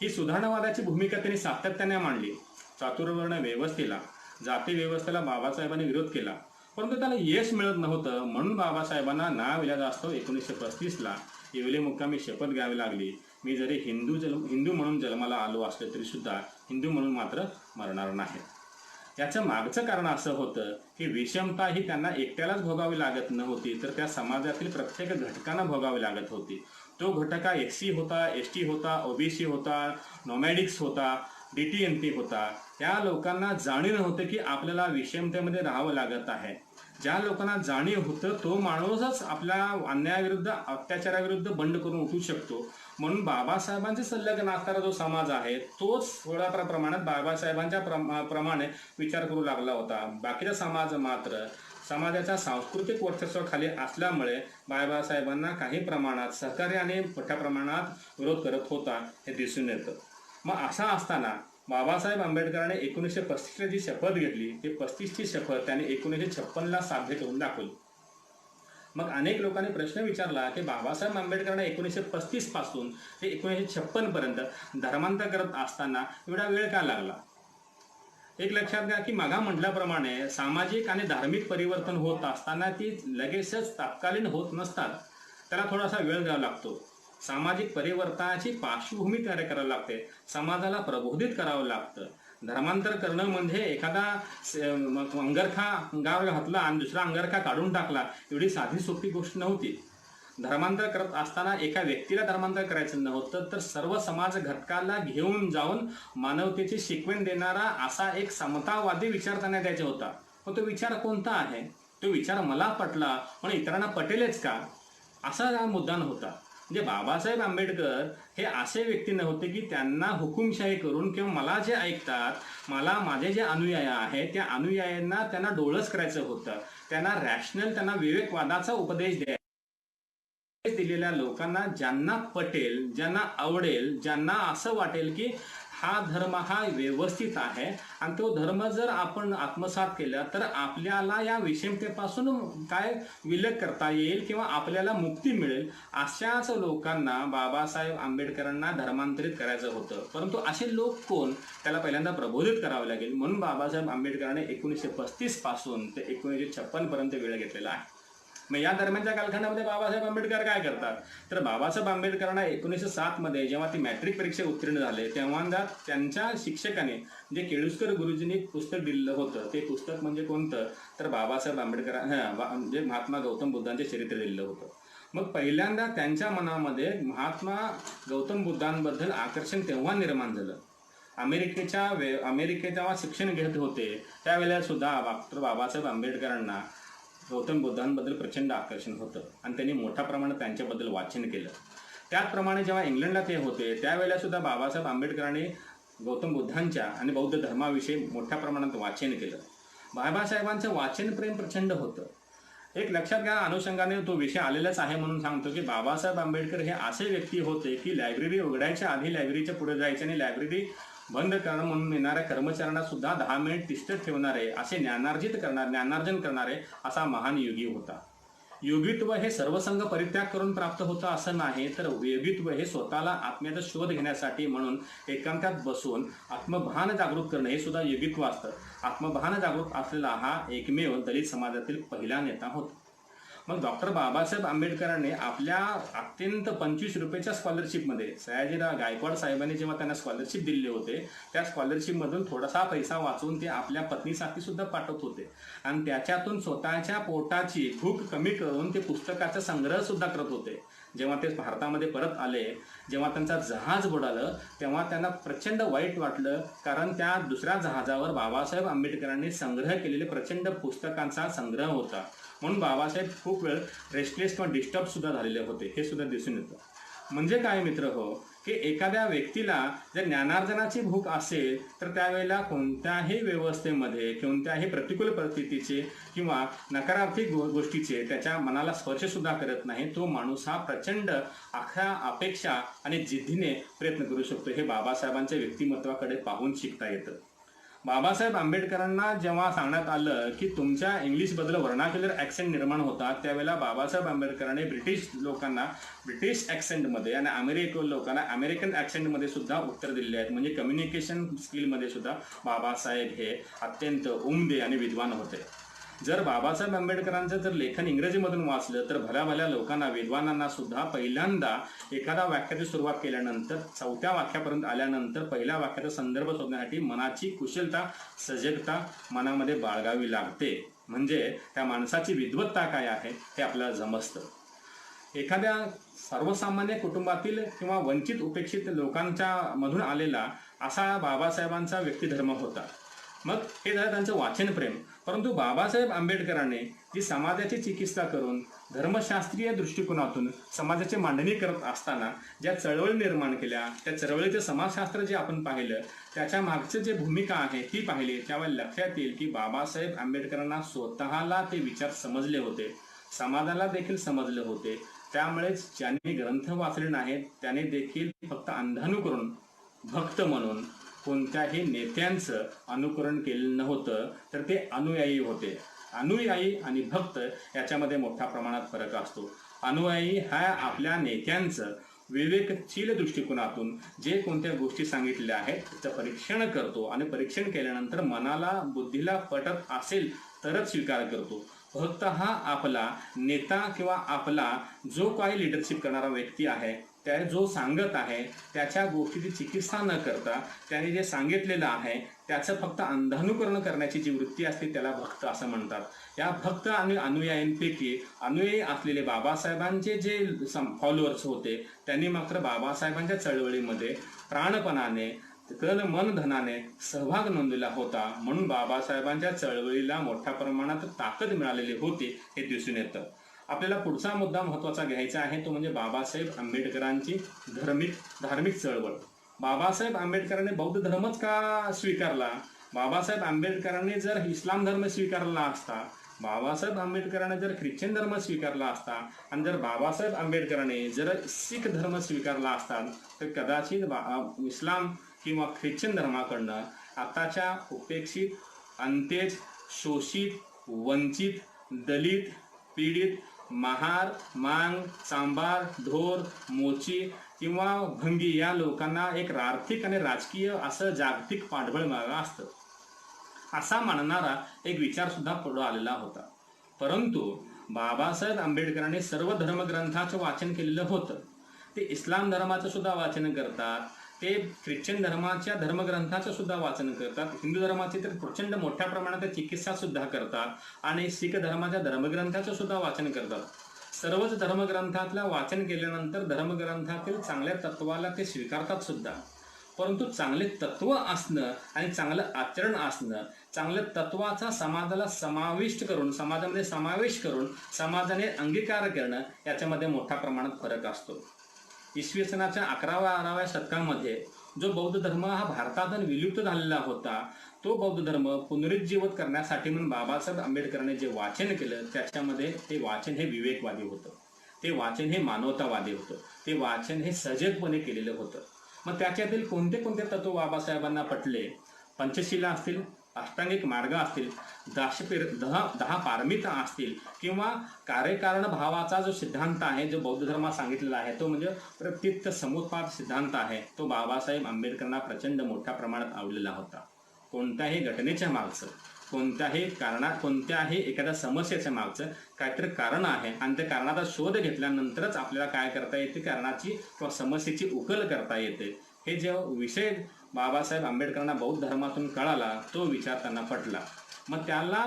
ही सुधारणावादाची भूमिका त्यांनी सातत्याने मांडली. चातुर्वर्ण व्यवस्थेला, जाती व्यवस्थेला बाबासाहेबांनी विरोध केला, परंतु त्याला यश मिळत नव्हतं. म्हणून बाबासाहेबांना नाविलाजास्तव 1935ला येवले मुक्कामी शपथ घ्यावी लागली. मी जरी हिंदू म्हणून जन्माला आलो असले तरी सुद्धा हिंदू म्हणून मात्र मरणार नाही. याचं मागचं कारण असं होतं की विषमता ही त्यांना एकट्यालाच भोगावी लागत नव्हती, तर त्या समाजातील प्रत्येक घटकांना भोगावी लागत होती. तो घटक SC होता, ST होता, OBC होता, नॉमॅडिक्स होता, DTNP होता. त्या लोकांना जाणीव नव्हतं की आपल्याला विषमतेमध्ये राहावं लागत आहे. ज्या लोकांना जाणीव होतं तो माणूसच आपल्या अन्यायाविरुद्ध, अत्याचाराविरुद्ध बंड करून उठू शकतो. म्हणून बाबासाहेबांचे संलग्न असणारा जो समाज आहे तोच थोड्या प्रमाणात बाबासाहेबांच्या प्रमाणे विचार करू लागला होता. बाकीचा समाज मात्र समाजाच्या सांस्कृतिक वर्चस्वाखाली असल्यामुळे बाबासाहेबांना काही प्रमाणात सहकार्याने मोठ्या प्रमाणात विरोध करत होता हे दिसून येतं. मग असा असताना बाबासाहेब आंबेडकरांनी 1935ला जी शपथ घेतली ती 35ची शपथ त्यांनी 1956ला साध्य करून दाखवली. मग अनेक लोकांनी प्रश्न विचारला की बाबासाहेब आंबेडकरांना 1935 पासून ते 1956 पर्यंत धर्मांतर करत असताना एवढा वेळ का लागला. एक लक्षात घ्या की मागा म्हटल्याप्रमाणे सामाजिक आणि धार्मिक परिवर्तन होत असताना ती लगेचच तात्कालीन होत नसतात, त्याला थोडासा वेळ द्यावा लागतो. सामाजिक परिवर्तनाची पार्श्वभूमी तयार करावी लागते, समाजाला प्रबोधित करावं लागतं. धर्मांतर करणं म्हणजे एखादा अंगरखा अंगावर घातला आणि दुसरा अंगरखा काढून टाकला एवढी साधी सोपी गोष्ट नव्हती. धर्मांतर करत असताना एका व्यक्तीला धर्मांतर करायचं नव्हतं, तर सर्व समाज घटकाला घेऊन जाऊन मानवतेची शिकवण देणारा असा एक समतावादी विचार त्यांना द्यायचा होता. पण तो विचार कोणता आहे, तो विचार मला पटला पण इतरांना पटेलच का, असा हा मुद्दा नव्हता. म्हणजे बाबासाहेब आंबेडकर हे असे व्यक्ती नव्हते की त्यांना हुकुमशाही करून किंवा मला जे ऐकतात, मला माझे जे अनुयायी आहेत त्या अनुयायांना त्यांना डोळस करायचं होतं. त्यांना रॅशनल, त्यांना विवेकवादाचा उपदेश दिलेल्या लोकांना ज्यांना पटेल, ज्यांना आवडेल, ज्यांना असं वाटेल की हा धर्म हा व्यवस्थित आहे आणि तो धर्म जर आपण आत्मसात केला तर आपल्याला या विषमतेपासून काय विलग करता येईल किंवा आपल्याला मुक्ती मिळेल. अशाच लोकांना बाबासाहेब आंबेडकरांना धर्मांतरित करायचं होतं. परंतु असे लोक कोण, त्याला पहिल्यांदा प्रबोधित करावं लागेल. म्हणून बाबासाहेब आंबेडकरांनी 1935 पासून ते 1956 पर्यंत वेळ घेतलेला आहे. मग या दरम्यानच्या कालखंडामध्ये बाबासाहेब आंबेडकर काय करतात, तर बाबासाहेब आंबेडकरांना 1907 मध्ये जेव्हा ते मॅट्रिक परीक्षा उत्तीर्ण झाले तेव्हा त्यांच्या शिक्षकाने जे केळुस्कर गुरुजींनी पुस्तक दिलेलं होतं, ते पुस्तक म्हणजे कोणतं, तर बाबासाहेब आंबेडकर म्हणजे महात्मा गौतम बुद्धांचे चरित्र दिलेलं होतं. मग पहिल्यांदा त्यांच्या मनामध्ये महात्मा गौतम बुद्धांबद्दल आकर्षण तेव्हा निर्माण झालं. अमेरिकेत जेव्हा शिक्षण घेत होते त्यावेळेला सुद्धा डॉक्टर बाबासाहेब आंबेडकरांना गौतम बुद्धांबद्दल प्रचंड आकर्षण होतं आणि त्यांनी मोठ्या प्रमाणात त्यांच्याबद्दल वाचन केलं. त्याचप्रमाणे जेव्हा इंग्लंडला ते होते त्यावेळेला सुद्धा बाबासाहेब आंबेडकरांनी गौतम बुद्धांच्या आणि बौद्ध धर्माविषयी मोठ्या प्रमाणात वाचन केलं. बाबासाहेबांचं वाचन प्रेम प्रचंड होतं. एक लक्षात घ्या, अनुषंगाने तो विषय आलेलाच आहे म्हणून सांगतो की बाबासाहेब आंबेडकर हे असे व्यक्ती होते की लायब्ररी उघडायच्या आधी लायब्ररीच्या पुढे जायचे आणि लायब्ररी बंद करणं म्हणून येणाऱ्या कर्मचाऱ्यांना सुद्धा 10 मिनिट तिष्ठत ठेवणारे, असे ज्ञानार्जन करणारे असा महान योगी होता. योगित्व हे सर्वसंग परित्याग करून प्राप्त होतं असं नाही, तर योगित्व हे स्वतःला आत्म्याचा शोध घेण्यासाठी म्हणून एकांतात बसून आत्मभान जागृत करणं हे सुद्धा योगित्व असतं. आत्मभान जागृत असलेला हा एकमेव दलित समाजातील पहिला नेता होता. मग डॉक्टर बाबासाहेब आंबेडकरांनी आपल्या अत्यंत 25 रुपयाच्या स्कॉलरशिपमध्ये सयाजीराव गायकवाड साहेबांनी जेव्हा त्यांना स्कॉलरशिप दिले होते त्या स्कॉलरशिपमधून थोडासा पैसा वाचून ते आपल्या पत्नीसाठी सुद्धा पाठवत होते आणि त्याच्यातून स्वतःच्या पोटाची भूक कमी करून ते पुस्तकाचा संग्रह सुद्धा करत होते. जेव्हा ते भारतामध्ये परत आले, जेव्हा त्यांचा जहाज बुडालं तेव्हा त्यांना प्रचंड वाईट वाटलं, कारण त्या दुसऱ्या जहाजावर बाबासाहेब आंबेडकरांनी संग्रह केलेले प्रचंड पुस्तकांचा संग्रह होता. म्हणून बाबासाहेब खूप वेळ रेस्टलेस किंवा डिस्टर्ब सुद्धा झालेले होते, हे सुद्धा दिसून येतं. म्हणजे काय मित्र हो, की एखाद्या व्यक्तीला जर ज्ञानार्जनाची भूक असेल तर त्यावेळेला कोणत्याही व्यवस्थेमध्ये कोणत्याही प्रतिकूल परिस्थितीचे किंवा नकारात्मक गोष्टीचे त्याच्या मनाला स्पर्श सुद्धा करत नाही. तो माणूस हा प्रचंड आख्या अपेक्षा आणि जिद्दीने प्रयत्न करू शकतो. हे बाबासाहेबांच्या व्यक्तिमत्वाकडे पाहून शिकता येतं. बाबासाहेब आंबेडकरांना जेव्हा सांगण्यात आलं की तुमच्या इंग्लिशबद्दल व्हर्नाक्युलर ॲक्सेंट निर्माण होतात, त्यावेळेला बाबासाहेब आंबेडकरांनी ब्रिटिश लोकांना ब्रिटिश ॲक्सेंटमध्ये आणि अमेरिकन लोकांना अमेरिकन ॲक्सेंटमध्ये सुद्धा उत्तर दिलेले आहेत. म्हणजे कम्युनिकेशन स्किलमध्ये सुद्धा बाबासाहेब हे अत्यंत उमदे आणि विद्वान होते. जर बाबासाहेब आंबेडकरांचं जर लेखन इंग्रजीमधून वाचलं तर भल्या लोकांना, विद्वानांना सुद्धा पहिल्यांदा एखादा वाक्याची सुरुवात केल्यानंतर 4थ्या वाक्यापर्यंत आल्यानंतर पहिल्या वाक्याचा संदर्भ शोधण्यासाठी मनाची कुशलता, सजगता मनामध्ये बाळगावी लागते. म्हणजे त्या माणसाची विद्वत्ता काय आहे हे आपल्याला समजतं. एखाद्या सर्वसामान्य कुटुंबातील किंवा वंचित उपेक्षित लोकांच्या मधून आलेला असा बाबासाहेबांचा व्यक्तिधर्म होता. मग हे झालं त्यांचं वाचन प्रेम. परंतु बाबासाहेब आंबेडकरांनी जी समाजाची चिकित्सा करून धर्मशास्त्रीय दृष्टिकोनातून समाजाची मांडणी करत असताना ज्या चळवळी निर्माण केल्या, त्या चळवळीचं समाजशास्त्र जे आपण पाहिलं, त्याच्या मागचं जे भूमिका आहे ती पाहिली, त्यावेळेला लक्षात येईल की बाबासाहेब आंबेडकरांना स्वतःला ते विचार समजले होते, समाजाला देखील समजले होते. त्यामुळेच ज्यांनी ग्रंथ वाचले नाहीत त्याने देखील फक्त अंधानुकरण भक्त म्हणून कोणत्याही नेत्यांचं अनुकरण केलं नव्हतं, तर ते अनुयायी होते. अनुयायी आणि भक्त याच्यामध्ये मोठ्या प्रमाणात फरक असतो. अनुयायी हा आपल्या नेत्यांचं विवेकशील दृष्टिकोनातून जे कोणत्या गोष्टी सांगितलेल्या आहेत त्याचं परीक्षण करतो आणि परीक्षण केल्यानंतर मनाला, बुद्धीला पटत असेल तरच स्वीकार करतो. भक्त हा आपला नेता किंवा आपला जो काही लिडरशिप करणारा व्यक्ती आहे, त्या जो सांगत आहे त्याच्या गोष्टीची चिकित्सा न करता त्याने जे सांगितलेलं आहे त्याचं फक्त अंधानुकरण करण्याची जी वृत्ती असते त्याला भक्त असं म्हणतात. या भक्त आणि अनुयायींपैकी अनुयायी असलेले बाबासाहेबांचे जे फॉलोअर्स होते त्यांनी मात्र बाबासाहेबांच्या चळवळीमध्ये प्राणपणाने, तन मन धनाने सहभाग नोंदवला होता. म्हणून बाबासाहेबांच्या चळवळीला मोठ्या प्रमाणात ताकद मिळालेली होती हे दिसून येतं. आपल्याला पुढचा मुद्दा महत्त्वाचा घ्यायचा आहे तो म्हणजे बाबासाहेब आंबेडकरांची धार्मिक चळवळ. बाबासाहेब आंबेडकरांनी बौद्ध धर्मच का स्वीकारला? बाबासाहेब आंबेडकरांनी जर इस्लाम धर्म स्वीकारला असता, बाबासाहेब आंबेडकरांनी जर ख्रिश्चन धर्म स्वीकारला असता आणि जर बाबासाहेब आंबेडकरांनी जर शीख धर्म स्वीकारला असता तर कदाचित इस्लाम किंवा ख्रिश्चन धर्माकडनं आताच्या उपेक्षित, अंत्यज, शोषित, वंचित, दलित, पीडित, महार, मांग, सांबार, ढोर, मोची किंवा भंगी या लोकांना एक आर्थिक आणि राजकीय असं जागतिक पाठबळ मिळालं असतं असा मानणारा एक विचार सुद्धा पुढे आलेला होता. परंतु बाबासाहेब आंबेडकरांनी सर्व धर्मग्रंथाचं वाचन केलेलं होतं. ते इस्लाम धर्माचं सुद्धा वाचन करतात, ते ख्रिश्चन धर्माच्या धर्मग्रंथाचं सुद्धा वाचन करतात, हिंदू धर्माचे तर प्रचंड मोठ्या प्रमाणात चिकित्सा सुद्धा करतात आणि शीख धर्माच्या धर्मग्रंथाचं सुद्धा वाचन करतात. सर्वच धर्मग्रंथातलं वाचन केल्यानंतर धर्मग्रंथातील चांगल्या तत्वाला ते स्वीकारतात सुद्धा. परंतु चांगले तत्व असणं आणि चांगलं आचरण असणं, चांगल्या तत्वाचा समाजाला समाजामध्ये समावेश करून समाजाने अंगीकार करणं याच्यामध्ये मोठ्या प्रमाणात फरक असतो. इसवी सनाच्या 11व्या-12व्या शतकामध्ये जो बौद्ध धर्म हा भारतातून विलुप्त झालेला होता, तो बौद्ध धर्म पुनरुज्जीवित करण्यासाठी म्हणून बाबासाहेब आंबेडकरांनी जे वाचन केलं त्याच्यामध्ये ते वाचन हे विवेकवादी होतं, ते वाचन हे मानवतावादी होतं, ते वाचन हे सजगपणे केलेलं होतं. मग त्याच्यातील कोणते कोणते तत्व बाबासाहेबांना पटले? पंचशिला असतील, अष्टांगिक मार्ग असतील, 10 पारमिता असतील किंवा कार्यकारण भावाचा जो सिद्धांत आहे, जो बौद्ध धर्मात सांगितलेला आहे, तो म्हणजे प्रत्यक्ष समुत्पाद सिद्धांत आहे, तो बाबासाहेब आंबेडकरांना प्रचंड मोठ्या प्रमाणात आवडलेला होता. कोणत्याही घटनेच्या मागचं, कोणत्याही एखाद्या समस्येच्या मागचं काहीतरी कारण आहे आणि त्या कारणाचा शोध घेतल्यानंतरच आपल्याला काय करता येते, कारणाची किंवा समस्येची उकल करता येते. हे जे विषय बाबासाहेब आंबेडकरांना बौद्ध धर्मातून कळाला, तो विचार त्यांना पटला. मग त्याला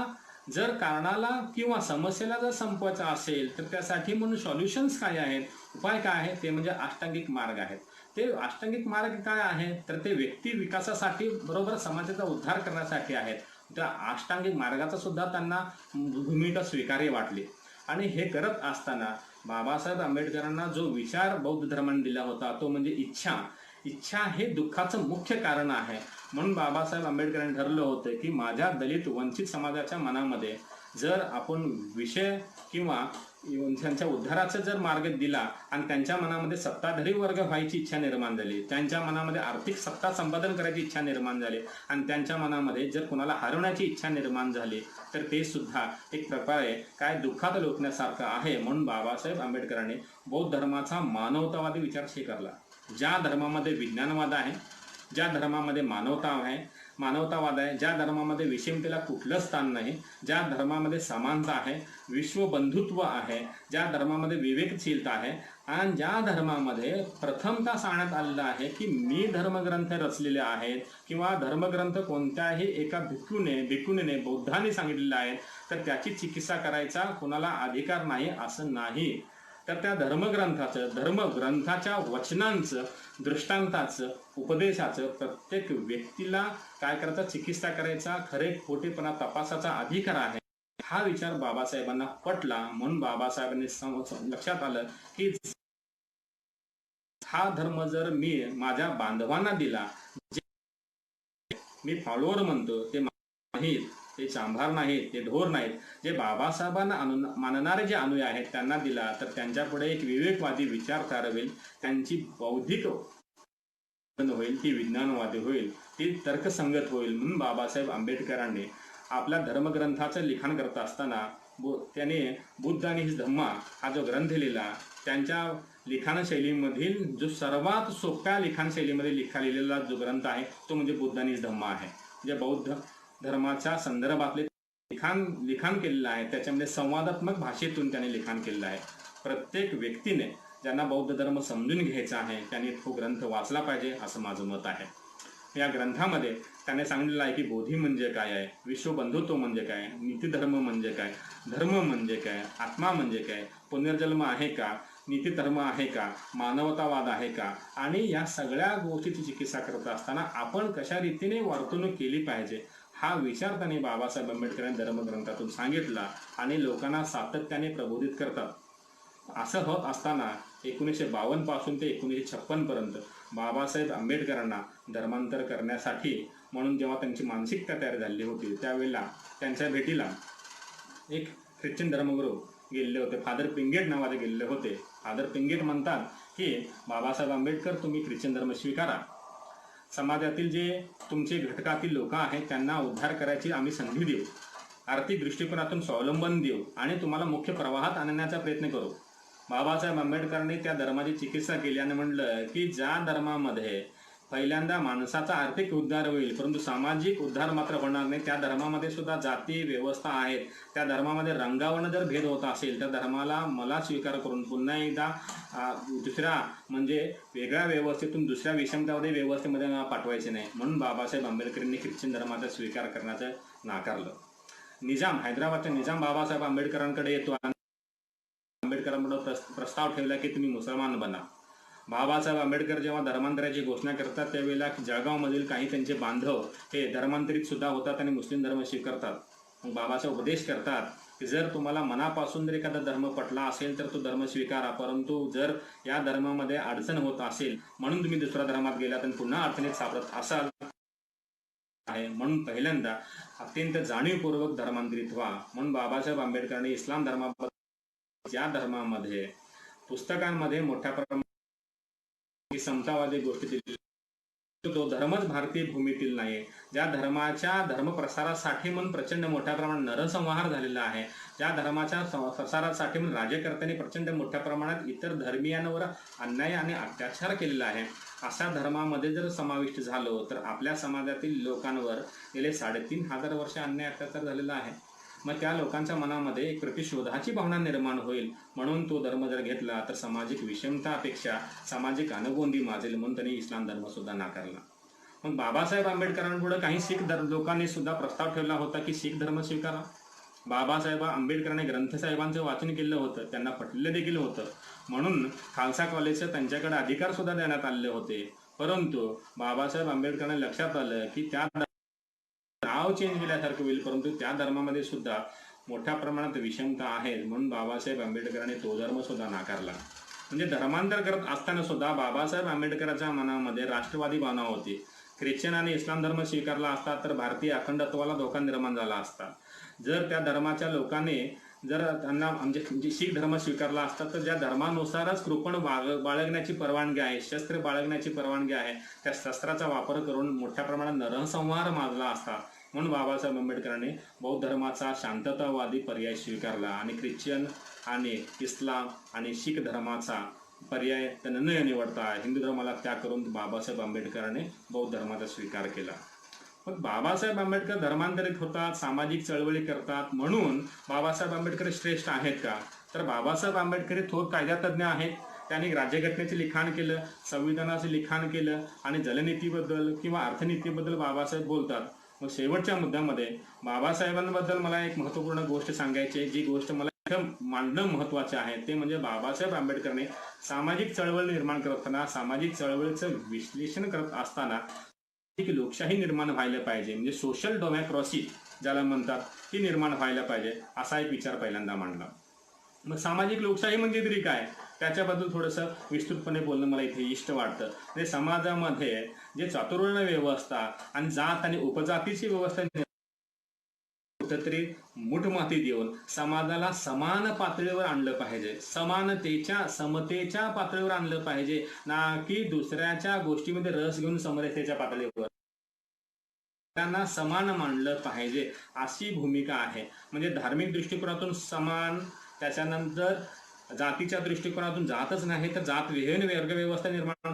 जर कारणाला किंवा समस्येला जर संपवायचा असेल तर त्यासाठी म्हणून सॉल्युशन्स काय आहेत, उपाय काय आहेत, ते म्हणजे अष्टांगिक मार्ग आहेत. ते अष्टांगिक मार्ग काय आहे तर ते व्यक्ती विकासासाठी बरोबर समाजाचा उद्धार करण्यासाठी आहेत. त्या अष्टांगिक मार्गाचा सुद्धा त्यांना भूमिका स्वीकार्य वाटली आणि हे करत असताना बाबासाहेब आंबेडकरांना जो विचार बौद्ध धर्माने दिला होता तो म्हणजे इच्छा हे दुःखाचं मुख्य कारण आहे. म्हणून बाबासाहेब आंबेडकरांनी ठरलं होतं की माझ्या दलित वंचित समाजाच्या मनामध्ये जर आपण विषय किंवा त्यांच्या उद्धाराचा जर मार्ग दिला आणि त्यांच्या मनामध्ये सत्ताधारी वर्ग व्हायची इच्छा निर्माण झाली, त्यांच्या मनामध्ये आर्थिक सत्ता संपादन करायची इच्छा निर्माण झाली आणि त्यांच्या मनामध्ये जर कोणाला हरवण्याची इच्छा निर्माण झाली तर ते सुद्धा एक प्रकारे काय दुःखात लोटण्यासारखं आहे. म्हणून बाबासाहेब आंबेडकरांनी बौद्ध धर्माचा मानवतावादी विचार स्वीकारला. ज्या धर्मामध्ये विज्ञानवाद आहे, ज्या धर्मामध्ये मानवतावाद आहे, ज्या धर्मामध्ये विषमतेला कुठलं स्थान नाही, ज्या धर्मामध्ये समानता आहे, विश्वबंधुत्व आहे, ज्या धर्मामध्ये विवेकशीलता आहे आणि ज्या धर्मामध्ये प्रथमतः सांगण्यात आलेलं आहे की मी धर्मग्रंथ रचलेले आहेत किंवा धर्मग्रंथ कोणत्याही एका भिक्खुनीने बौद्धांनी सांगितलेलं आहे तर त्याची चिकित्सा करायचा कोणाला अधिकार नाही असं नाही. तर त्या धर्मग्रंथाच्या वचनांचं, दृष्टांताचं, उपदेशाचं प्रत्येक व्यक्तीला काय करायचा, चिकित्सा करायचा, खरे खोटेपणा तपासाचा अधिकार आहे. हा विचार बाबासाहेबांना पटला. म्हणून बाबासाहेबांनी लक्षात आलं की हा धर्म जर मी माझ्या बांधवांना दिला, जे मी फॉलोअर म्हणतो ते नाहीत, ते चांभार नाहीत, ते ढोर नाहीत, जे बाबासाहेबांना मानणारे जे अनुयायी आहेत त्यांना दिला तर त्यांच्या पुढे एक विवेकवादी विचार तयार होईल, त्यांची बौद्धिक होईल, ती विज्ञानवादी होईल, ती तर्कसंगत होईल. म्हणून बाबासाहेब आंबेडकरांनी आपल्या धर्मग्रंथाचं लिखाण करत असताना त्याने बुद्ध आणि हिज धम्मा हा जो ग्रंथ लिहिला, त्यांच्या लिखाणशैलीमधील जो सर्वात सोप्या लिखाणशैलीमध्ये लिहिलेला जो ग्रंथ आहे तो म्हणजे बुद्ध आणि हिज धम्मा आहे. जे बौद्ध धर्माच्या संदर्भातले लिखाण केलेलं आहे त्याच्यामध्ये संवादात्मक भाषेतून त्याने लिखाण केलेलं आहे. प्रत्येक व्यक्तीने ज्यांना बौद्ध धर्म समजून घ्यायचा आहे त्यांनी तो ग्रंथ वाचला पाहिजे असं माझं मत आहे. या ग्रंथामध्ये त्याने सांगितलेलं आहे की बोधी म्हणजे काय आहे, विश्वबंधुत्व म्हणजे काय, नीतिधर्म म्हणजे काय, धर्म म्हणजे काय, आत्मा म्हणजे काय, पुनर्जन्म आहे का, नीतिधर्म आहे का, मानवतावाद आहे का आणि या सगळ्या गोष्टीची चिकित्सा करत असताना आपण कशा रीतीने वर्तणूक केली पाहिजे हा विचार त्यांनी बाबासाहेब आंबेडकरांनी धर्मग्रंथातून सांगितला आणि लोकांना सातत्याने प्रबोधित करतात. असं होत असताना 1952 पासून ते 1956 पर्यंत बाबासाहेब आंबेडकरांना धर्मांतर करण्यासाठी म्हणून जेव्हा त्यांची मानसिकता तयार झाली होती त्यावेळेला त्यांच्या भेटीला एक ख्रिश्चन धर्मगुरू गेलेले होते, फादर पिंगेट नावाचे गेलेले होते. फादर पिंगेट म्हणतात की बाबासाहेब आंबेडकर तुम्ही ख्रिश्चन धर्म स्वीकारा. समाजातील जे तुमचे घटकातील लोक आहेत त्यांना उद्धार करायची आम्ही संधी देऊ, आर्थिक दृष्टिकोनातून स्वावलंबन देऊ आणि तुम्हाला मुख्य प्रवाहात आणण्याचा प्रयत्न करू. बाबासाहेब आंबेडकरांनी त्या धर्माची चिकित्सा केली आणि म्हणलं की ज्या धर्मामध्ये पहिल्यांदा माणसाचा आर्थिक उद्धार होईल परंतु सामाजिक उद्धार मात्र होणार नाही, त्या धर्मामध्ये सुद्धा जाती व्यवस्था आहेत, त्या धर्मामध्ये रंगावरनं जर भेद होत असेल त्या धर्माला मला स्वीकार करून पुन्हा एकदा दुसऱ्या म्हणजे वेगळ्या व्यवस्थेतून दुसऱ्या विषमतावादी व्यवस्थेमध्ये पाठवायचे नाही. म्हणून बाबासाहेब आंबेडकरांनी ख्रिश्चन धर्माचा स्वीकार करण्याचं नाकारलं. निजाम, हैदराबादचा निजाम बाबासाहेब आंबेडकरांकडे येतो आणि आंबेडकरांकडे प्रस्ताव ठेवला की तुम्ही मुसलमान बना. बाबासाहेब आंबेडकर जेव्हा धर्मांतराची घोषणा करतात त्यावेळेला जळगावमधील काही त्यांचे बांधव हे धर्मांतरित सुद्धा होतात आणि मुस्लिम धर्म स्वीकारतात. मग बाबासाहेब उपदेश करतात की जर तुम्हाला मनापासून जर एखादा धर्म पटला असेल तर तो धर्म स्वीकारा, परंतु जर या धर्मामध्ये अडचण होत असेल म्हणून तुम्ही दुसऱ्या धर्मात गेलात आणि पुन्हा अडचणीत सापडत असाल आहे म्हणून पहिल्यांदा अत्यंत जाणीवपूर्वक धर्मांतरित व्हा. म्हणून बाबासाहेब आंबेडकरांनी इस्लाम धर्माबद्दल ज्या धर्मामध्ये पुस्तकांमध्ये मोठ्या प्रमाणात समतावादी गोष्टी दिली, तो धर्मच भारतीय भूमीतील नाही, ज्या धर्माच्या धर्मप्रसारासाठी म्हणून प्रचंड मोठ्या प्रमाणात नरसंहार झालेला आहे, ज्या धर्माच्या प्रसारासाठी म्हणून राज्यकर्त्यांनी प्रचंड मोठ्या प्रमाणात इतर धर्मीयांवर अन्याय आणि अत्याचार केलेला आहे, अशा धर्मामध्ये जर समाविष्ट झालो तर आपल्या समाजातील लोकांवर गेले 3,500 वर्ष अन्याय अत्याचार झालेला आहे. मग त्या लोकांच्या मनामध्ये एक प्रतिशोधाची भावना निर्माण होईल. म्हणून तो धर्म जर घेतला तर सामाजिक विषमतापेक्षा सामाजिक अनगोंदी माजेल, म्हणून त्यांनी इस्लाम धर्म सुद्धा नाकारला. मग बाबासाहेब आंबेडकरांपुढे काही शीख लोकांनी सुद्धा प्रस्ताव ठेवला होता की शीख धर्म स्वीकारा. बाबासाहेब आंबेडकरांनी ग्रंथसाहेबांचं वाचन केलं होतं, त्यांना पटलं देखील होतं, म्हणून खालसा कॉलेजचं त्यांच्याकडे अधिकार सुद्धा देण्यात आलेले होते. परंतु बाबासाहेब आंबेडकरांना लक्षात आलं की त्या नाव चेंज केल्यासारखं होईल, परंतु त्या धर्मामध्ये सुद्धा मोठ्या प्रमाणात विषमता आहे, म्हणून बाबासाहेब आंबेडकरांनी तो धर्म सुद्धा नाकारला. म्हणजे धर्मांतर करत असताना सुद्धा बाबासाहेब आंबेडकरांच्या मनामध्ये राष्ट्रवादी भावना होती. ख्रिश्चन आणि इस्लाम धर्म स्वीकारला असता तर भारतीय अखंडत्वाला धोका निर्माण झाला असता. जर त्या धर्माच्या लोकांनी जर त्यांना म्हणजे शीख धर्म स्वीकारला असता तर ज्या धर्मानुसारच कृपण बाळगण्याची परवानगी आहे, शस्त्र बाळगण्याची परवानगी आहे, त्या शस्त्राचा वापर करून मोठ्या प्रमाणात नरसंहार माजला असता. म्हणून बाबासाहेब आंबेडकरांनी बौद्ध धर्माचा शांततावादी पर्याय स्वीकारला आणि ख्रिश्चन आणि इस्लाम आणि शीख धर्माचा पर्याय त्यांना न निवडता हिंदू धर्माला त्याग करून बाबासाहेब आंबेडकरांनी बौद्ध धर्माचा स्वीकार केला. मग बाबासाहेब आंबेडकर धर्मांतरित होतात, सामाजिक चळवळी करतात, म्हणून बाबासाहेब आंबेडकर श्रेष्ठ आहेत का? तर बाबासाहेब आंबेडकर हे थोर कायदातज्ञ आहेत. त्यांनी राज्यघटनेचे लिखाण केलं, संविधानाचे लिखाण केलं आणि जलनीतीबद्दल किंवा अर्थनीतीबद्दल बाबासाहेब बोलतात. मग शेवटच्या मुद्द्यामध्ये बाबासाहेबांबद्दल मला एक महत्त्वपूर्ण गोष्ट सांगायची आहे, जी गोष्ट मला मांडणं महत्त्वाचे आहे, ते म्हणजे बाबासाहेब आंबेडकरने सामाजिक चळवळ निर्माण करत असताना, सामाजिक चळवळीचं विश्लेषण करत असताना लोकशाही निर्माण व्हायला पाहिजे, म्हणजे सोशल डेमोक्रॅसी ज्याला म्हणतात ती निर्माण व्हायला पाहिजे, असा एक विचार पहिल्यांदा मांडला. मग सामाजिक लोकशाही म्हणजे तरी काय, त्याच्याबद्दल थोडंसं विस्तृतपणे बोलणं मला इथे इष्ट वाटतं. म्हणजे समाजामध्ये जे चातुर्वर्ण व्यवस्था आणि जात आणि उपजातीची व्यवस्था कुठेतरी मुठमाती देऊन समाजाला समान पातळीवर आणलं पाहिजे, समतेच्या पातळीवर आणलं पाहिजे, ना की दुसऱ्याच्या गोष्टीमध्ये रस घेऊन समरसतेच्या पातळीवर त्यांना समान मानलं पाहिजे, अशी भूमिका आहे. म्हणजे धार्मिक दृष्टिकोनातून समान, त्याच्यानंतर जातीच्या दृष्टिकोनातून जातच नाही तर जात विहीन वर्गव्यवस्था निर्माण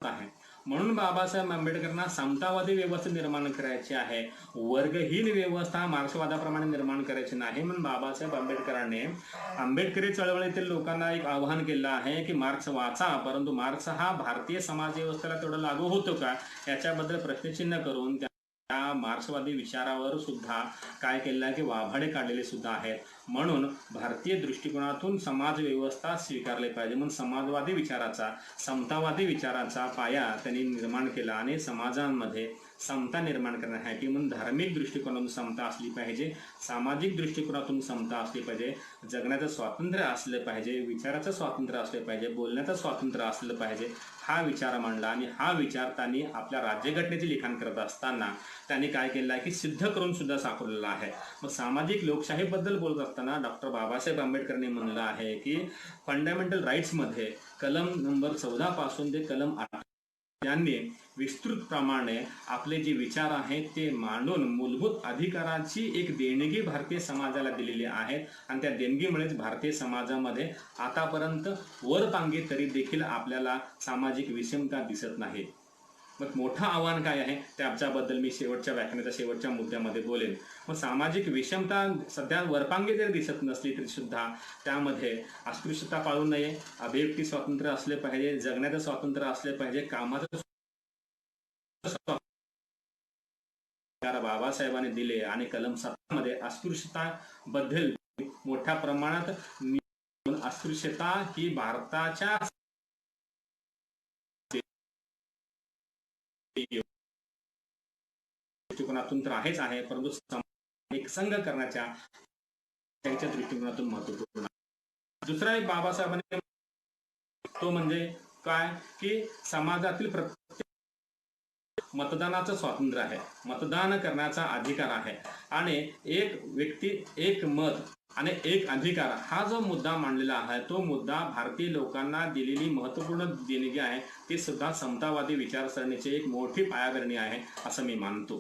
आहे. म्हणून बाबासाहेब आंबेडकरांना समतावादी व्यवस्था निर्माण करायची आहे, वर्गहीन व्यवस्था मार्क्सवादाप्रमाणे निर्माण करायची नाही. म्हणून बाबासाहेब आंबेडकरांनी आंबेडकरी चळवळीतील लोकांना एक आवाहन केलं आहे की मार्क्स वाचा, परंतु मार्क्स हा भारतीय समाज व्यवस्थेला तेवढं लागू होतो का याच्याबद्दल प्रश्नचिन्ह करून त्या मार्क्सवादी विचारावर सुद्धा काय केलेलं आहे की वाभाडे काढलेले सुद्धा आहेत. म्हणून भारतीय दृष्टिकोनातून समाज व्यवस्था स्वीकारली पाहिजे, म्हणून समाजवादी विचाराचा, समतावादी विचाराचा पाया त्यांनी निर्माण केला आणि समाजांमध्ये समता निर्माण करण्यासाठी म्हणून धार्मिक दृष्टिकोनातून समता असली पाहिजे, सामाजिक दृष्टिकोनातून समता असली पाहिजे, जगण्याचं स्वातंत्र्य असलं पाहिजे, विचाराचं स्वातंत्र्य असलं पाहिजे, बोलण्याचं स्वातंत्र्य असलं पाहिजे, हा विचार मांडला. आणि हा विचार त्यांनी आपल्या राज्यघटनेचे लिखाण करत असताना त्यांनी काय केलं आहे की सिद्ध करून सुद्धा साकारलेला आहे. मग सामाजिक लोकशाहीबद्दल बोलत असताना डॉक्टर बाबासाहेब आंबेडकरांनी म्हणलं आहे की फंडामेंटल राईट्समध्ये कलम नंबर 14 पासून ते कलम 8 यांनी विस्तृतप्रमाणे आपले जे विचार आहेत ते मांडून मूलभूत अधिकाराची एक देणगी भारतीय समाजाला दिलेली आहे आणि त्या देणगीमुळेच भारतीय समाजामध्ये आतापर्यंत वरपांगी तरी देखील आपल्याला सामाजिक विषमता दिसत नाही। मग मोठं आव्हान काय आहे त्याच्याबद्दल मी शेवटच्या व्याख्यानाच्या शेवटच्या मुद्द्यामध्ये बोलेन। मग सामाजिक विषमता सध्या वरपांगी जरी दिसत नसली तरी सुद्धा त्यामध्ये अस्पृश्यता पाळू नये, अभिव्यक्ती स्वातंत्र्य असले पाहिजे, जगण्याचं स्वातंत्र्य असले पाहिजे, कामाचं बाबासाहेबांनी दिले आणि कलम 7 मध्ये अस्पृश्यता बद्दल मोठ्या प्रमाणात अस्पृश्यता ही भारताच्या दृष्टिकोनातून तर आहेच आहे, परंतु एकसंघ करण्याच्या त्यांच्या दृष्टिकोनातून महत्वपूर्ण। दुसरा एक बाबासाहेबांनी तो म्हणजे काय की समाजातील प्रत्येक मतदानाचं स्वातंत्र्य आहे, मतदान करण्याचा अधिकार आहे आणि एक व्यक्ती एक मत आणि एक अधिकार हा जो मुद्दा मांडलेला आहे तो मुद्दा भारतीय लोकांना दिलेली महत्वपूर्ण देणगी आहे, ती सुद्धा समतावादी विचारसरणीची एक मोठी पायाभरणी आहे असं मी मानतो।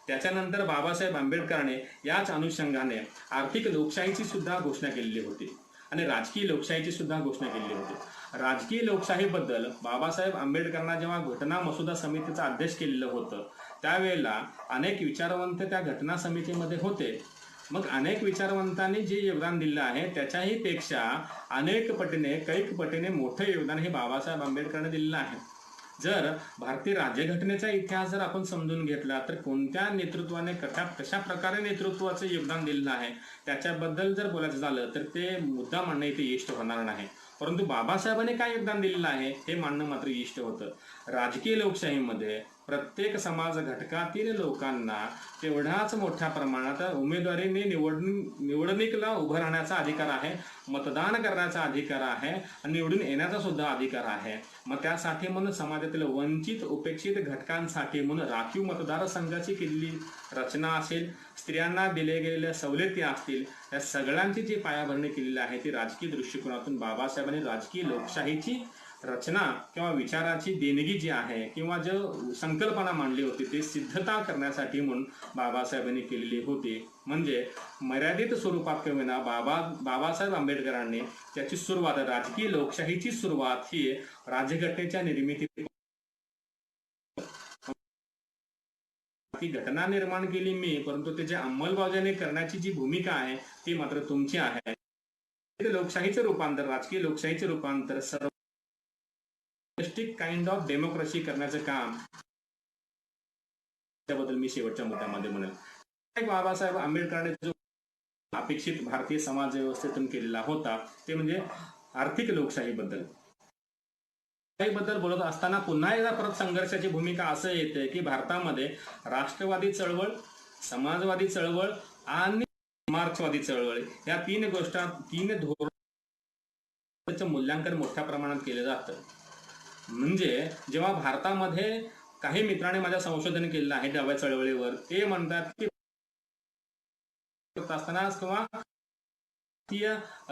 त्याच्यानंतर बाबासाहेब आंबेडकरांनी याच अनुषंगाने आर्थिक लोकशाहीची सुद्धा घोषणा केलेली होती आणि राजकीय लोकशाहीची सुद्धा घोषणा केलेली होती। राजकीय लोकशाहीबद्दल बाबासाहेब आंबेडकरांना जेव्हा घटना मसुदा समितीचा अध्यक्ष केलेलं होतं त्यावेळेला अनेक विचारवंत त्या घटना समितीमध्ये होते। मग अनेक विचारवंतांनी जे योगदान दिलं आहे त्याच्याही पेक्षा अनेक पटीने कैक पटीने मोठं योगदान हे बाबासाहेब आंबेडकरांनी दिलेलं आहे। जर भारतीय राज्यघटनेचा इतिहास जर आपण समजून घेतला तर कोणत्या नेतृत्वाने कशा प्रकारे नेतृत्वाचं योगदान दिलेलं आहे त्याच्याबद्दल जर बोलायचं झालं तर ते मुद्दा मांडणं इथे इष्ट होणार नाही, परंतु बाबासाहेबांनी काय योगदान दिलेलं आहे हे मांडणं मात्र इष्ट होतं। राजकीय लोकशाहीमध्ये प्रत्येक समाज घटकातील लोकांना तेवढ्याच मोठ्या प्रमाणात उमेदवारीने निवडणुकीला उभं राहण्याचा अधिकार आहे, मतदान करण्याचा अधिकार आहे आणि निवडून येण्याचा सुद्धा अधिकार आहे। मग त्यासाठी म्हणून समाजातील वंचित उपेक्षित घटकांसाठी म्हणून राखीव मतदार संघाची केलेली रचना असेल, स्त्रियांना दिले गेलेल्या सवलती असतील, या सगळ्यांची जी पायाभरणी केलेली आहे ती राजकीय दृष्टिकोनातून बाबासाहेबांनी राजकीय लोकशाहीची रचना किंवा विचाराची देणगी जी आहे किंवा जो संकल्पना मांडली होती ते सिद्धता करण्यासाठी म्हणून बाबासाहेबांनी केलेली होती। म्हणजे मर्यादित स्वरूपात का होईना बाबासाहेब आंबेडकरांनी त्याची सुरुवात राजकीय लोकशाहीची सुरुवात ही राज्यघटनेच्या निर्मिती घटना निर्माण केली मी, परंतु त्याची अंमलबजावणी करण्याची जी भूमिका आहे ती मात्र तुमची आहे। लोकशाहीचे रूपांतर राजकीय लोकशाहीचे रूपांतर सर्व काइंड ऑफ डेमोक्रेसी करण्याचं काम त्याबद्दल मी शेवटच्या मुद्द्यामध्ये म्हणेल। बाबासाहेब आंबेडकरांनी जो अपेक्षित भारतीय समाज व्यवस्थेतून केलेला होता ते म्हणजे आर्थिक लोकशाहीबद्दल बोलत असताना पुन्हा एकदा परत संघर्षाची भूमिका असं येते की भारतामध्ये राष्ट्रवादी चळवळ, समाजवादी चळवळ आणि मार्क्सवादी चळवळ या तीन धोरणांचं मूल्यांकन मोठ्या प्रमाणात केलं जातं। म्हणजे जेव्हा भारतामध्ये काही मित्रांनी माझ्या संशोधन केलेलं आहे डाव्या चळवळीवर, ते म्हणतात की असताना किंवा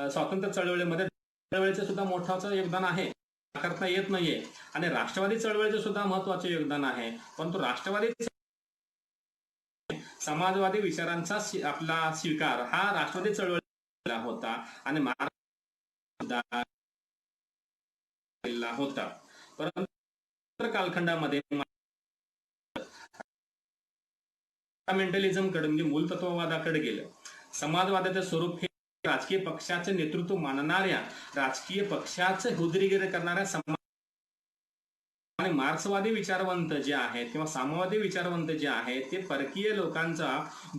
स्वातंत्र्य चळवळीमध्ये सुद्धा मोठं योगदान आहे, करता येत नाहीये आणि राष्ट्रवादी चळवळीचं सुद्धा महत्वाचं योगदान आहे, परंतु राष्ट्रवादी समाजवादी विचारांचा आपला स्वीकार हा राष्ट्रवादी चळवळीला होता आणि होता, परंतु कालखंडामध्ये मेंटलिझम कडे म्हणजे मूलतत्ववादाकडे गेलं। समाजवादाचं स्वरूप हे राजकीय पक्षाचे नेतृत्व मानणाऱ्या राजकीय पक्षाचे हुजरीगिरी करणाऱ्या आणि मार्क्सवादी विचारवंत जे आहेत किंवा साम्यवादी विचारवंत जे आहेत ते परकीय लोकांचा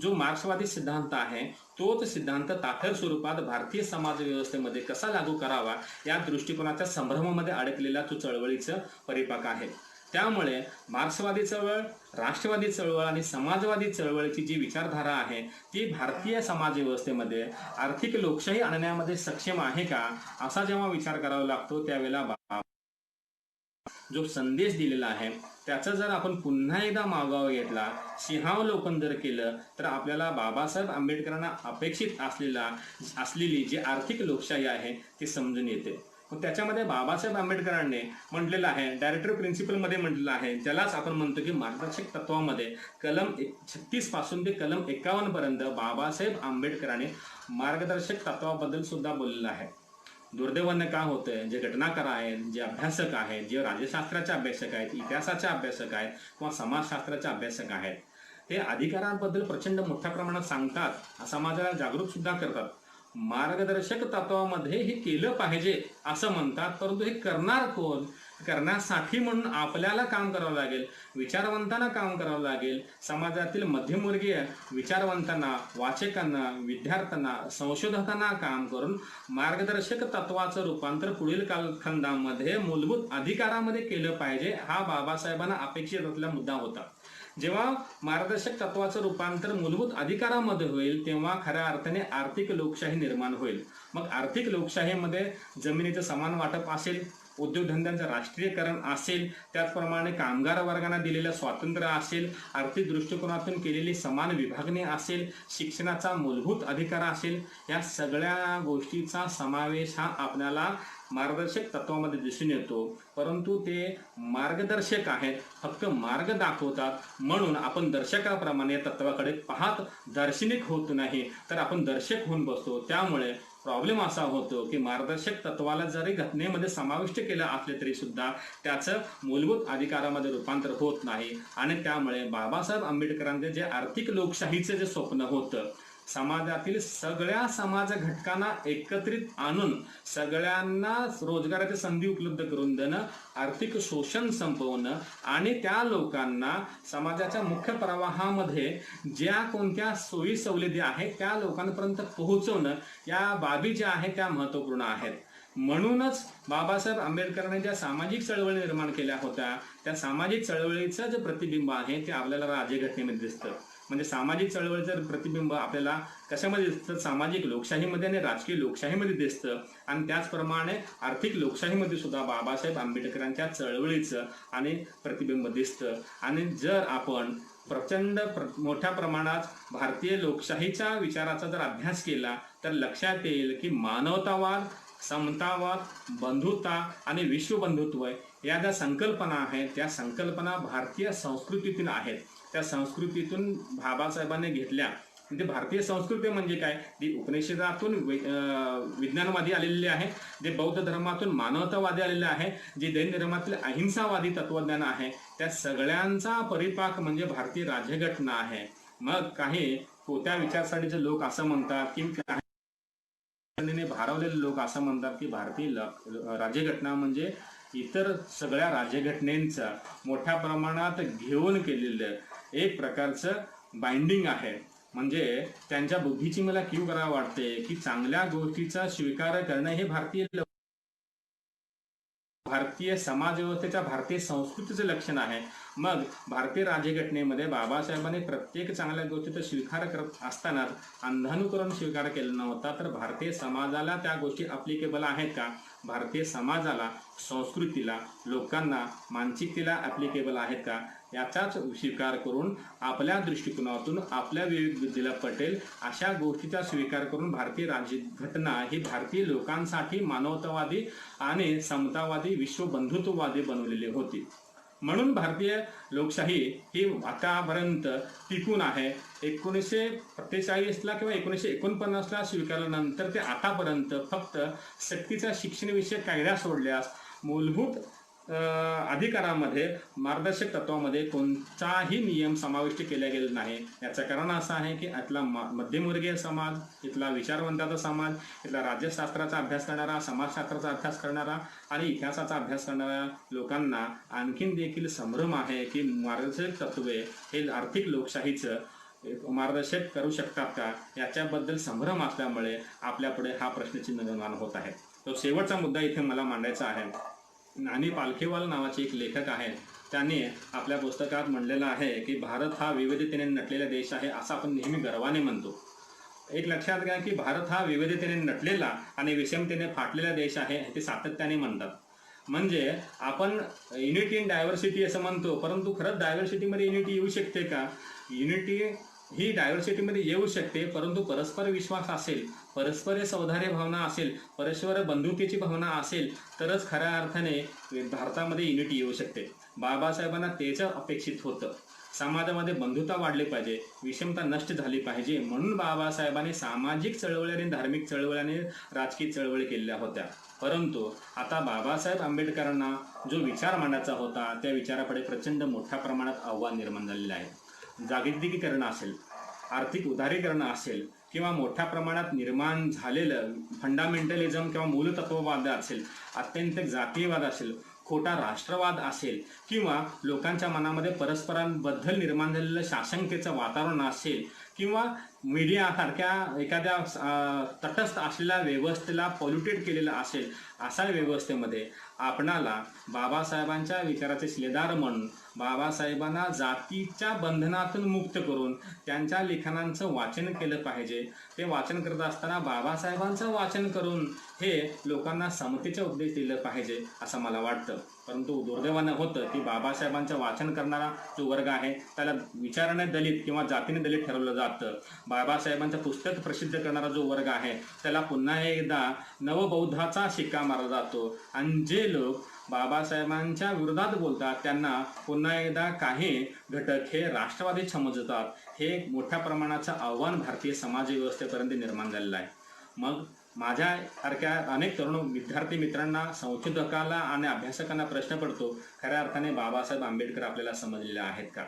जो मार्क्सवादी सिद्धांत आहे तोच सिद्धांत ताठर स्वरूपात भारतीय समाज व्यवस्थेमध्ये कसा लागू करावा या दृष्टिकोनाच्या संभ्रमामध्ये अडकलेला तो चळवळीचं परिपाक आहे। त्यामुळे मार्क्सवादी चळवळ, राष्ट्रवादी चळवळ आणि समाजवादी चळवळीची जी विचारधारा आहे ती भारतीय समाज व्यवस्थेमध्ये आर्थिक लोकशाही आणण्यामध्ये सक्षम आहे का असा जेव्हा विचार करावा लागतो त्यावेळेला जो संदेश दिलेला आहे त्याचा जर आपण पुन्हा एकदा मागोवा घेतला, सिंहावलोकन जर केलं तर आपल्याला बाबासाहेब आंबेडकरांना अपेक्षित असलेली जी आर्थिक लोकशाही आहे ती समजून येते। मग त्याच्यामध्ये बाबासाहेब आंबेडकरांनी म्हटलेलं आहे, डायरेक्टर प्रिन्सिपलमध्ये म्हटलेलं आहे, ज्यालाच आपण म्हणतो की मार्गदर्शक तत्वामध्ये कलम 36 पासून ते कलम 51 पर्यंत बाबासाहेब आंबेडकरांनी मार्गदर्शक तत्वाबद्दल सुद्धा बोललेलं आहे. दुर्दैवाने का होतंय, जे घटनाकार आहेत, जे अभ्यासक आहेत, जे राज्यशास्त्राचे अभ्यासक आहेत, इतिहासाचे अभ्यासक आहेत किंवा समाजशास्त्राचे अभ्यासक आहेत, हे अधिकारांबद्दल प्रचंड मोठ्या प्रमाणात सांगतात, समाजाला जागरूक सुद्धा करतात. मार्गदर्शक तत्वामध्ये हे केलं पाहिजे असं म्हणतात, परंतु हे करणार कोण? करण्यासाठी म्हणून आपल्याला काम करावं लागेल, विचारवंतांना काम करावं लागेल, समाजातील मध्यमवर्गीय विचारवंतांना, वाचकांना, विद्यार्थ्यांना, संशोधकांना काम करून मार्गदर्शक तत्वाचं रूपांतर पुढील कालखंडामध्ये मूलभूत अधिकारामध्ये केलं पाहिजे, हा बाबासाहेबांना अपेक्षित असलेला मुद्दा होता. जेव्हा मार्गदर्शक तत्वाचं रूपांतर मूलभूत अधिकारामध्ये होईल तेव्हा खऱ्या अर्थाने आर्थिक लोकशाही निर्माण होईल. मग आर्थिक लोकशाहीमध्ये जमिनीचं समान वाटप असेल, उद्योगधंद्यांचं राष्ट्रीयकरण असेल, त्याचप्रमाणे कामगार वर्गांना दिलेलं स्वातंत्र्य असेल, आर्थिक दृष्टिकोनातून केलेली समान विभागणी असेल, शिक्षणाचा मूलभूत अधिकार असेल, या सगळ्या गोष्टीचा समावेश हा आपल्याला मार्गदर्शक तत्वामध्ये दिसून येतो. परंतु ते मार्गदर्शक आहेत, फक्त मार्ग दाखवतात, म्हणून आपण दर्शकाप्रमाणे तत्वाकडे पाहत दार्शनिक होत नाही, तर आपण दर्शक होऊन बसतो. त्यामुळे प्रॉब्लेम असा होतो की मार्गदर्शक तत्वाला जरी घटनेमध्ये समाविष्ट केलं असले तरी सुद्धा त्याचं मूलभूत अधिकारामध्ये रूपांतर होत नाही. आणि त्यामुळे बाबासाहेब आंबेडकरांचे जे आर्थिक लोकशाहीचं जे स्वप्न होतं, समाजातील सगळ्या समाज घटकांना एकत्रित आणून सगळ्यांना रोजगाराची संधी उपलब्ध करून देणं, आर्थिक शोषण संपवणं आणि त्या लोकांना समाजाच्या मुख्य प्रवाहामध्ये ज्या कोणत्या सोयी सवलती आहेत त्या लोकांपर्यंत पोहोचवणं, या बाबी ज्या आहेत त्या महत्त्वपूर्ण आहेत. म्हणूनच बाबासाहेब आंबेडकरांनी ज्या सामाजिक चळवळी निर्माण केल्या होत्या, त्या सामाजिक चळवळीचं जे प्रतिबिंब आहे ते आपल्याला राज्यघटनेमध्ये दिसतं. म्हणजे सामाजिक चळवळीचं प्रतिबिंब आपल्याला कशामध्ये दिसतं? सामाजिक लोकशाहीमध्ये आणि राजकीय लोकशाहीमध्ये दिसतं. आणि त्याचप्रमाणे आर्थिक लोकशाहीमध्ये सुद्धा बाबासाहेब आंबेडकरांच्या चळवळीचं आणि प्रतिबिंब दिसतं. आणि जर आपण प्रचंड मोठ्या प्रमाणात भारतीय लोकशाहीच्या विचाराचा जर अभ्यास केला तर लक्षात येईल की मानवतावाद, समतावाद, बंधुता आणि विश्वबंधुत्व या ज्या संकल्पना आहेत त्या संकल्पना भारतीय संस्कृतीतून आहेत. त्या संस्कृतीतून बाबासाहेबांनी घेतल्या. म्हणजे भारतीय संस्कृती म्हणजे काय? जी उपनिषदातून विज्ञानवादी आलेली आहे, जे बौद्ध धर्मातून मानवतावादी आलेले आहे, जे जैन धर्मातील अहिंसावादी तत्वज्ञान आहे, त्या सगळ्यांचा परिपाक म्हणजे भारतीय राज्यघटना आहे. मग काही कोत्या विचारसरणीचे लोक असं म्हणतात की भारवलेले लोक असं म्हणतात की भारतीय राज्यघटना म्हणजे इतर सगळ्या राज्यघटनेंचा मोठ्या प्रमाणात घेऊन केलेलं एक प्रकारचं बाइंडिंग आहे. म्हणजे त्यांच्या बुद्धीची मला कीव करावं वाटते की चांगल्या गोष्टीचा स्वीकार करणं हे भारतीय समाज व्यवस्थेच्या, भारतीय संस्कृतीचं लक्षण आहे. मग भारतीय राज्यघटनेमध्ये बाबासाहेबांनी प्रत्येक चांगल्या गोष्टीचा स्वीकार करत असताना अंधानुकरण स्वीकार केला नव्हता, तर भारतीय समाजाला त्या गोष्टी अप्लिकेबल आहेत का, भारतीय समाजाला, संस्कृतीला, लोकांना, मानसिकतेला अप्लिकेबल आहेत का, याचाच स्वीकार करून आपल्या दृष्टिकोनातून आपल्या विवेक बुद्धीला पटेल अशा गोष्टीचा स्वीकार करून भारतीय राज्यघटना ही भारतीय लोकांसाठी मानवतावादी आणि समतावादी, विश्वबंधुत्ववादी बनवलेली होती. म्हणून भारतीय लोकशाही ही आतापर्यंत टिकून आहे. 1947ला किंवा 1949ला स्वीकारल्यानंतर ते आतापर्यंत फक्त सक्तीचा शिक्षणविषयक कायदा सोडल्यास मूलभूत अधिकारामध्ये, मार्गदर्शक तत्वामध्ये कोणताही नियम समाविष्ट केला गेला नाही. याचं कारण असं आहे की इथला मध्यमवर्गीय समाज, इथला विचारवंताचा समाज, इथला राज्यशास्त्राचा अभ्यास करणारा, समाजशास्त्राचा अभ्यास करणारा आणि इतिहासाचा अभ्यास करणाऱ्या लोकांना आणखीन देखील संभ्रम आहे की मार्गदर्शक तत्वे हे आर्थिक लोकशाहीचं मार्गदर्शक करू शकतात का, याच्याबद्दल संभ्रम असल्यामुळे आपल्यापुढे हा प्रश्नचिन्ह निर्माण होत आहे. तो शेवटचा मुद्दा इथे मला मांडायचा आहे. नानी पालखेवाल नावाचे एक लेखक आहेत, त्यांनी आपल्या पुस्तकात म्हणलेलं आहे की भारत हा विविधतेने नटलेला देश आहे असं आपण नेहमी गर्वाने म्हणतो. एक लक्षात घ्या की भारत हा विविधतेने नटलेला आणि विषमतेने फाटलेला देश आहे हे ते सातत्याने म्हणतात. म्हणजे आपण युनिटी इन डायव्हर्सिटी असं म्हणतो, परंतु खरंच डायव्हर्सिटीमध्ये युनिटी येऊ शकते का? युनिटी ही डायव्हर्सिटीमध्ये येऊ शकते, परंतु परस्पर विश्वास असेल, परस्पर सौहार्द भावना असेल, परस्पर बंधुतेची भावना असेल तरच खऱ्या अर्थाने भारतामध्ये युनिटी येऊ शकते. बाबासाहेबांना तेच अपेक्षित होतं. समाजामध्ये बंधुता वाढली पाहिजे, विषमता नष्ट झाली पाहिजे, म्हणून बाबासाहेबांनी सामाजिक चळवळी, धार्मिक चळवळी, राजकीय चळवळी केलेल्या होत्या. परंतु आता बाबासाहेब आंबेडकरांना जो विचार मांडायचा होता त्या विचाराकडे प्रचंड मोठ्या प्रमाणात आव्हान निर्माण झालेलं आहे. जागतिकीकरण असेल, आर्थिक उदारीकरण असेल किंवा मोठ्या प्रमाणात निर्माण झालेलं फंडामेंटलिझम किंवा मूलतत्ववाद असेल, अत्यंत जातीयवाद असेल, खोटा राष्ट्रवाद असेल किंवा लोकांच्या मनामध्ये परस्परांबद्दल निर्माण झालेलं शासनतेचं वातावरण असेल किंवा मीडियासारख्या एखाद्या तटस्थ असलेल्या व्यवस्थेला पॉल्युटेट केलेलं असेल, अशा व्यवस्थेमध्ये आपणाला बाबासाहेबांच्या विचाराचे शिलेदार म्हणून बाबासाहेबांना जातीच्या बंधनातून मुक्त करून त्यांच्या लिखाणांचं वाचन केलं पाहिजे. ते वाचन करत असताना बाबासाहेबांचं वाचन करून हे लोकांना समतेचा उपदेश दिलं पाहिजे असं मला वाटतं. परंतु दुर्दैवानं होतं की बाबासाहेबांचं वाचन करणारा जो वर्ग आहे त्याला विचाराने दलित किंवा जातीने दलित ठरवलं जातं. बाबासाहेबांचं पुस्तक प्रसिद्ध करणारा जो वर्ग आहे त्याला पुन्हा एकदा नवबौद्धाचा शिक्का मारला जातो आणि जे लोक बाबासाहेबांच्या विरोधात बोलतात त्यांना पुन्हा एकदा काही घटक हे राष्ट्रवादी समजतात. हे मोठ्या प्रमाणाचं आव्हान भारतीय समाज व्यवस्थेपर्यंत निर्माण झालेलं आहे. मग माझ्यासारख्या अनेक तरुण विद्यार्थी मित्रांना, संशोधकाला आणि अभ्यासकांना प्रश्न पडतो, खऱ्या अर्थाने बाबासाहेब आंबेडकर आपल्याला समजलेले आहेत का?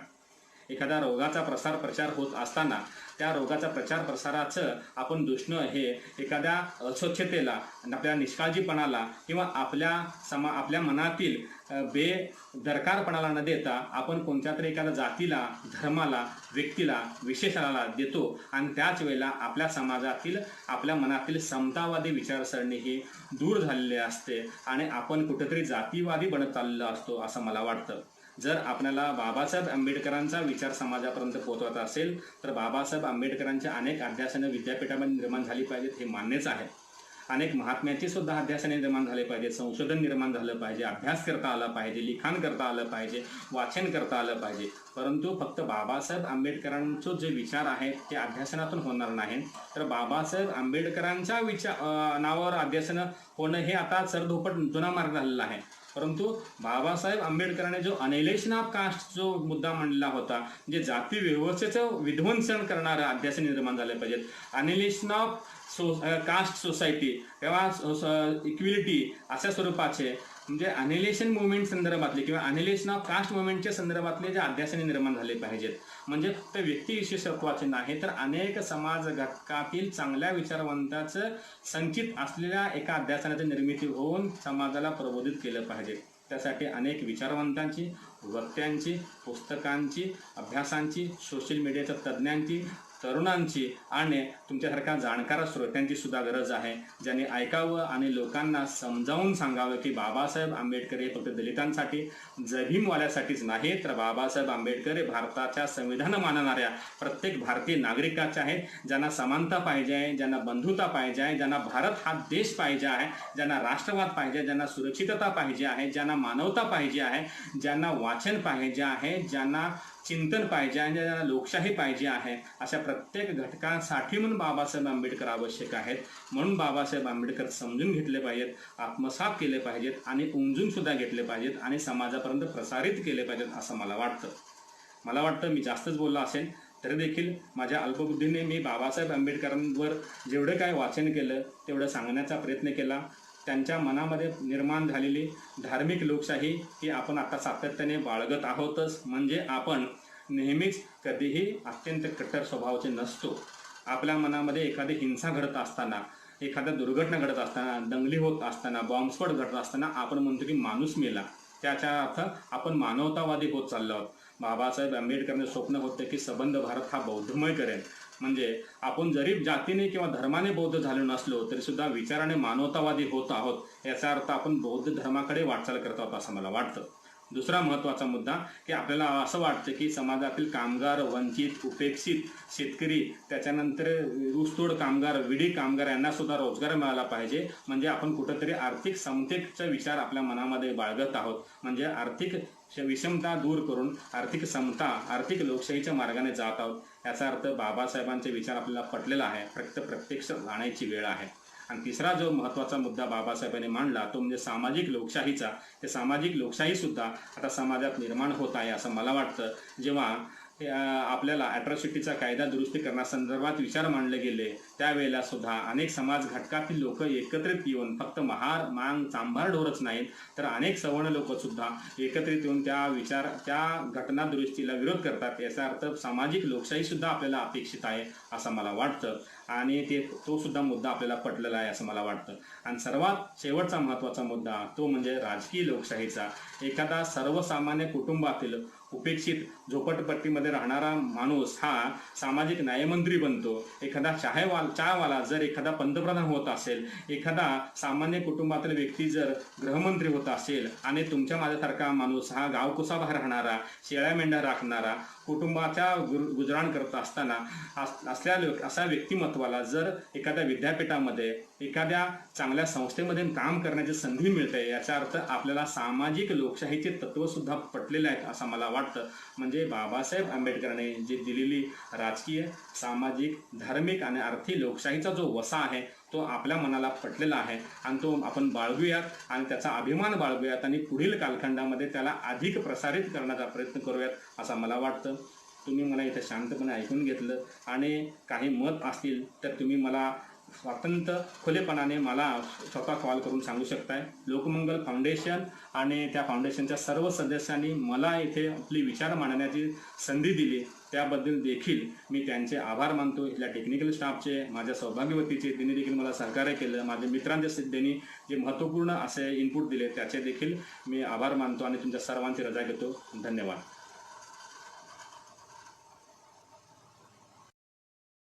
एखाद्या रोगाचा प्रचार होत असताना त्या रोगाचा प्रसाराचं आपण दूषणं हे एखाद्या अस्वच्छतेला, आपल्या निष्काळजीपणाला किंवा आपल्या मनातील बेदरकारपणाला न देता आपण कोणत्या तरी एखाद्या जातीला, धर्माला, व्यक्तीला, विशेषणाला देतो आणि त्याच वेळेला आपल्या समाजातील, आपल्या मनातील समतावादी विचारसरणी ही दूर झालेली असते आणि आपण कुठेतरी जातीवादी बनत चाललेलो असतो असं मला वाटतं. जर आपल्याला बाबासाहेब आंबेडकरांचा विचार समाजापर्यंत पोहोचवायचा असेल तर बाबासाहेब आंबेडकरांच्या अनेक अध्यासनं विद्यापीठामध्ये निर्माण झाली पाहिजेत, हे मान्यच आहे. अनेक महात्म्याची सुद्धा अध्यासने निर्माण झाले पाहिजे, संशोधन निर्माण झालं पाहिजे, अभ्यास करता आला पाहिजे, लिखाण करता आलं पाहिजे, वाचन करता आलं पाहिजे. परंतु फक्त बाबासाहेब आंबेडकरांचे जे विचार आहेत ते अध्यासनातून होणार नाही, तर बाबासाहेब आंबेडकरांच्या नावावर अध्यासनं होणं हे आता सरधोपट जुना मार्ग झालेला आहे. परंतु बाबासाहेब आंबेडकरांनी जो अनिलेशन ऑफ कास्ट जो मुद्दा मांडला होता, जे जाती व्यवस्थेचं विध्वंसन करणारं अध्यासन निर्माण झाले पाहिजेत. अनिलेशन ऑफ कास्ट सोसायटी किंवा इक्विलिटी अशा स्वरूपाचे म्हणजे अनिलेशन मुवमेंट संदर्भातले किंवा अनिलेशन ऑफ कास्ट मुवमेंटच्या संदर्भातले जे अध्यासने निर्माण झाले पाहिजेत. म्हणजे फक्त व्यक्तिविशेषत्वाचे नाही तर अनेक समाज घटकातील चांगल्या विचारवंताचं संचित असलेल्या एका अध्यासनाची निर्मिती होऊन समाजाला प्रबोधित केलं पाहिजे. त्यासाठी अनेक विचारवंतांची, वक्त्यांची, पुस्तकांची, अभ्यासांची, सोशल मीडियाच्या तज्ज्ञांची, तरुणांची आणि तुमच्यासारख्या जाणकार श्रोत्यांची सुद्धा गरज आहे, ज्यांनी ऐकावं आणि लोकांना समजावून सांगावं की बाबासाहेब आंबेडकर हे फक्त दलितांसाठी, जमीनवाल्यासाठीच नाही तर बाबासाहेब आंबेडकर हे भारताच्या संविधान मानणाऱ्या प्रत्येक भारतीय नागरिकाचे आहेत, ज्यांना समानता पाहिजे आहे, ज्यांना बंधुता पाहिजे आहे, ज्यांना भारत हा देश पाहिजे आहे, ज्यांना राष्ट्रवाद पाहिजे, ज्यांना सुरक्षितता पाहिजे आहे, ज्यांना मानवता पाहिजे आहे, ज्यांना वाचन पाहिजे आहे, ज्यांना चिंतन पाहिजे आणि ज्यांना लोकशाही पाहिजे आहे, अशा प्रत्येक घटकांसाठी म्हणून बाबासाहेब आंबेडकर आवश्यक आहेत. म्हणून बाबासाहेब आंबेडकर समजून घेतले पाहिजेत, आत्मसात केले पाहिजेत आणि उमजून सुद्धा घेतले पाहिजेत आणि समाजापर्यंत प्रसारित केले पाहिजेत असं मला वाटतं. मला वाटतं मी जास्तच बोललो असेल तरी देखील माझ्या अल्पबुद्धीने मी बाबासाहेब आंबेडकरांवर जेवढं काय वाचन केलं तेवढं सांगण्याचा प्रयत्न केला. त्यांच्या मनामध्ये निर्माण झालेली धार्मिक लोकशाही ही आपण आता सातत्याने बाळगत आहोतच. म्हणजे आपण नेहमीच कधीही अत्यंत कट्टर स्वभावाचे नसतो. आपल्या मनामध्ये एखादी हिंसा घडत असताना, एखाद्या दुर्घटना घडत असताना, दंगली होत असताना, बॉम्बस्फोट घडत असताना आपण म्हणतो की माणूस मेला, त्याच्या अर्थ आपण मानवतावादी होत चाललो आहोत. बाबासाहेब आंबेडकरांचं स्वप्न होतं की सबंध भारत हा बौद्धमय करेल. म्हणजे आपण जरी जातीने किंवा धर्माने बौद्ध झालो नसलो तरी सुद्धा विचाराने मानवतावादी होत आहोत. याचा अर्थ आपण बौद्ध धर्माकडे वाटचाल करत आहोत असं मला वाटतं. दुसरा महत्त्वाचा मुद्दा की आपल्याला असं वाटतं की समाजातील कामगार, वंचित, उपेक्षित, शेतकरी, त्याच्यानंतर ऊसतोड कामगार, विडी कामगार यांना सुद्धा रोजगार मिळाला पाहिजे. म्हणजे आपण कुठंतरी आर्थिक समतेचा विचार आपल्या मनामध्ये बाळगत आहोत. म्हणजे आर्थिक विषमता दूर करून आर्थिक समता, आर्थिक लोकशाहीच्या मार्गाने जात आहोत. याचा अर्थ बाबासाहेबांचे विचार आपल्याला पटलेला आहे. फक्त प्रत्यक्ष जाण्याची वेळ आहे. आणि तिसरा जो महत्त्वाचा मुद्दा बाबासाहेबांनी मांडला तो म्हणजे सामाजिक लोकशाहीचा. ते सामाजिक लोकशाहीसुद्धा आता समाजात निर्माण होत आहे असं मला वाटतं. जेव्हा आपल्याला ॲट्रॉसिटीचा कायदा दुरुस्ती करण्यासंदर्भात विचार मांडले गेले त्यावेळेला सुद्धा अनेक समाज घटकातील लोक एकत्रित येऊन फक्त महार मांग चांभार ढोरच नाहीत तर अनेक सवर्ण लोकसुद्धा एकत्रित येऊन त्या घटना दुरुस्तीला विरोध करतात. याचा अर्थ सामाजिक लोकशाहीसुद्धा आपल्याला अपेक्षित आहे असं मला वाटतं. आणि तो सुद्धा मुद्दा आपल्याला पटलेला आहे असं मला वाटतं. आणि सर्वात शेवटचा महत्त्वाचा मुद्दा तो म्हणजे राजकीय लोकशाहीचा. एखादा सर्वसामान्य कुटुंबातील उपेक्षित झोपडपट्टीमध्ये राहणारा माणूस हा सामाजिक न्यायमंत्री बनतो. एखादा चहावाला जर एखादा पंतप्रधान होत असेल, एखादा सामान्य कुटुंबातील व्यक्ती जर गृहमंत्री होत असेल आणि तुमच्या माझ्यासारखा माणूस हा गावकुसाबाहेर राहणारा, शेळ्या मेंढ्या राखणारा, कुटुंबाच्या गुजराण करत असताना अशा व्यक्तिमत्वाला जर एखाद्या विद्यापीठामध्ये, एखाद्या चांगल्या संस्थेमध्ये काम करण्याची संधी मिळते याचा अर्थ आपल्याला सामाजिक लोकशाहीचे तत्त्वसुद्धा पटलेले आहेत असं मला वाटतं. म्हणजे बाबासाहेब आंबेडकरांनी जी दिलेली राजकीय, सामाजिक, धार्मिक आणि आर्थिक लोकशाहीचा जो वसा आहे तो आपल्या मनाला पटलेला आहे आणि तो आपण बाळगूयात आणि त्याचा अभिमान बाळगूयात आणि पुढील कालखंडामध्ये त्याला अधिक प्रसारित करण्याचा प्रयत्न करूयात असं मला वाटतं. तुम्ही मला इथे शांतपणे ऐकून घेतलं आणि काही मत असतील तर तुम्ही मला स्वातंत्र्य खुलेपणाने मला स्वतः कॉल करून सांगू शकताय. लोकमंगल फाउंडेशन आणि त्या फाउंडेशनच्या सर्व सदस्यांनी मला इथे आपली विचार मांडण्याची संधी दिली त्याबद्दल देखील मी त्यांचे आभार मानतो. इथल्या टेक्निकल स्टाफचे, माझ्या सौभाग्यवतीचे, त्यांनी देखील मला सहकार्य केलं. माझ्या मित्रांच्या सिद्धेने जे महत्त्वपूर्ण असे इनपुट दिले त्याचे देखील मी आभार मानतो आणि तुमच्या सर्वांची रजा घेतो. धन्यवाद.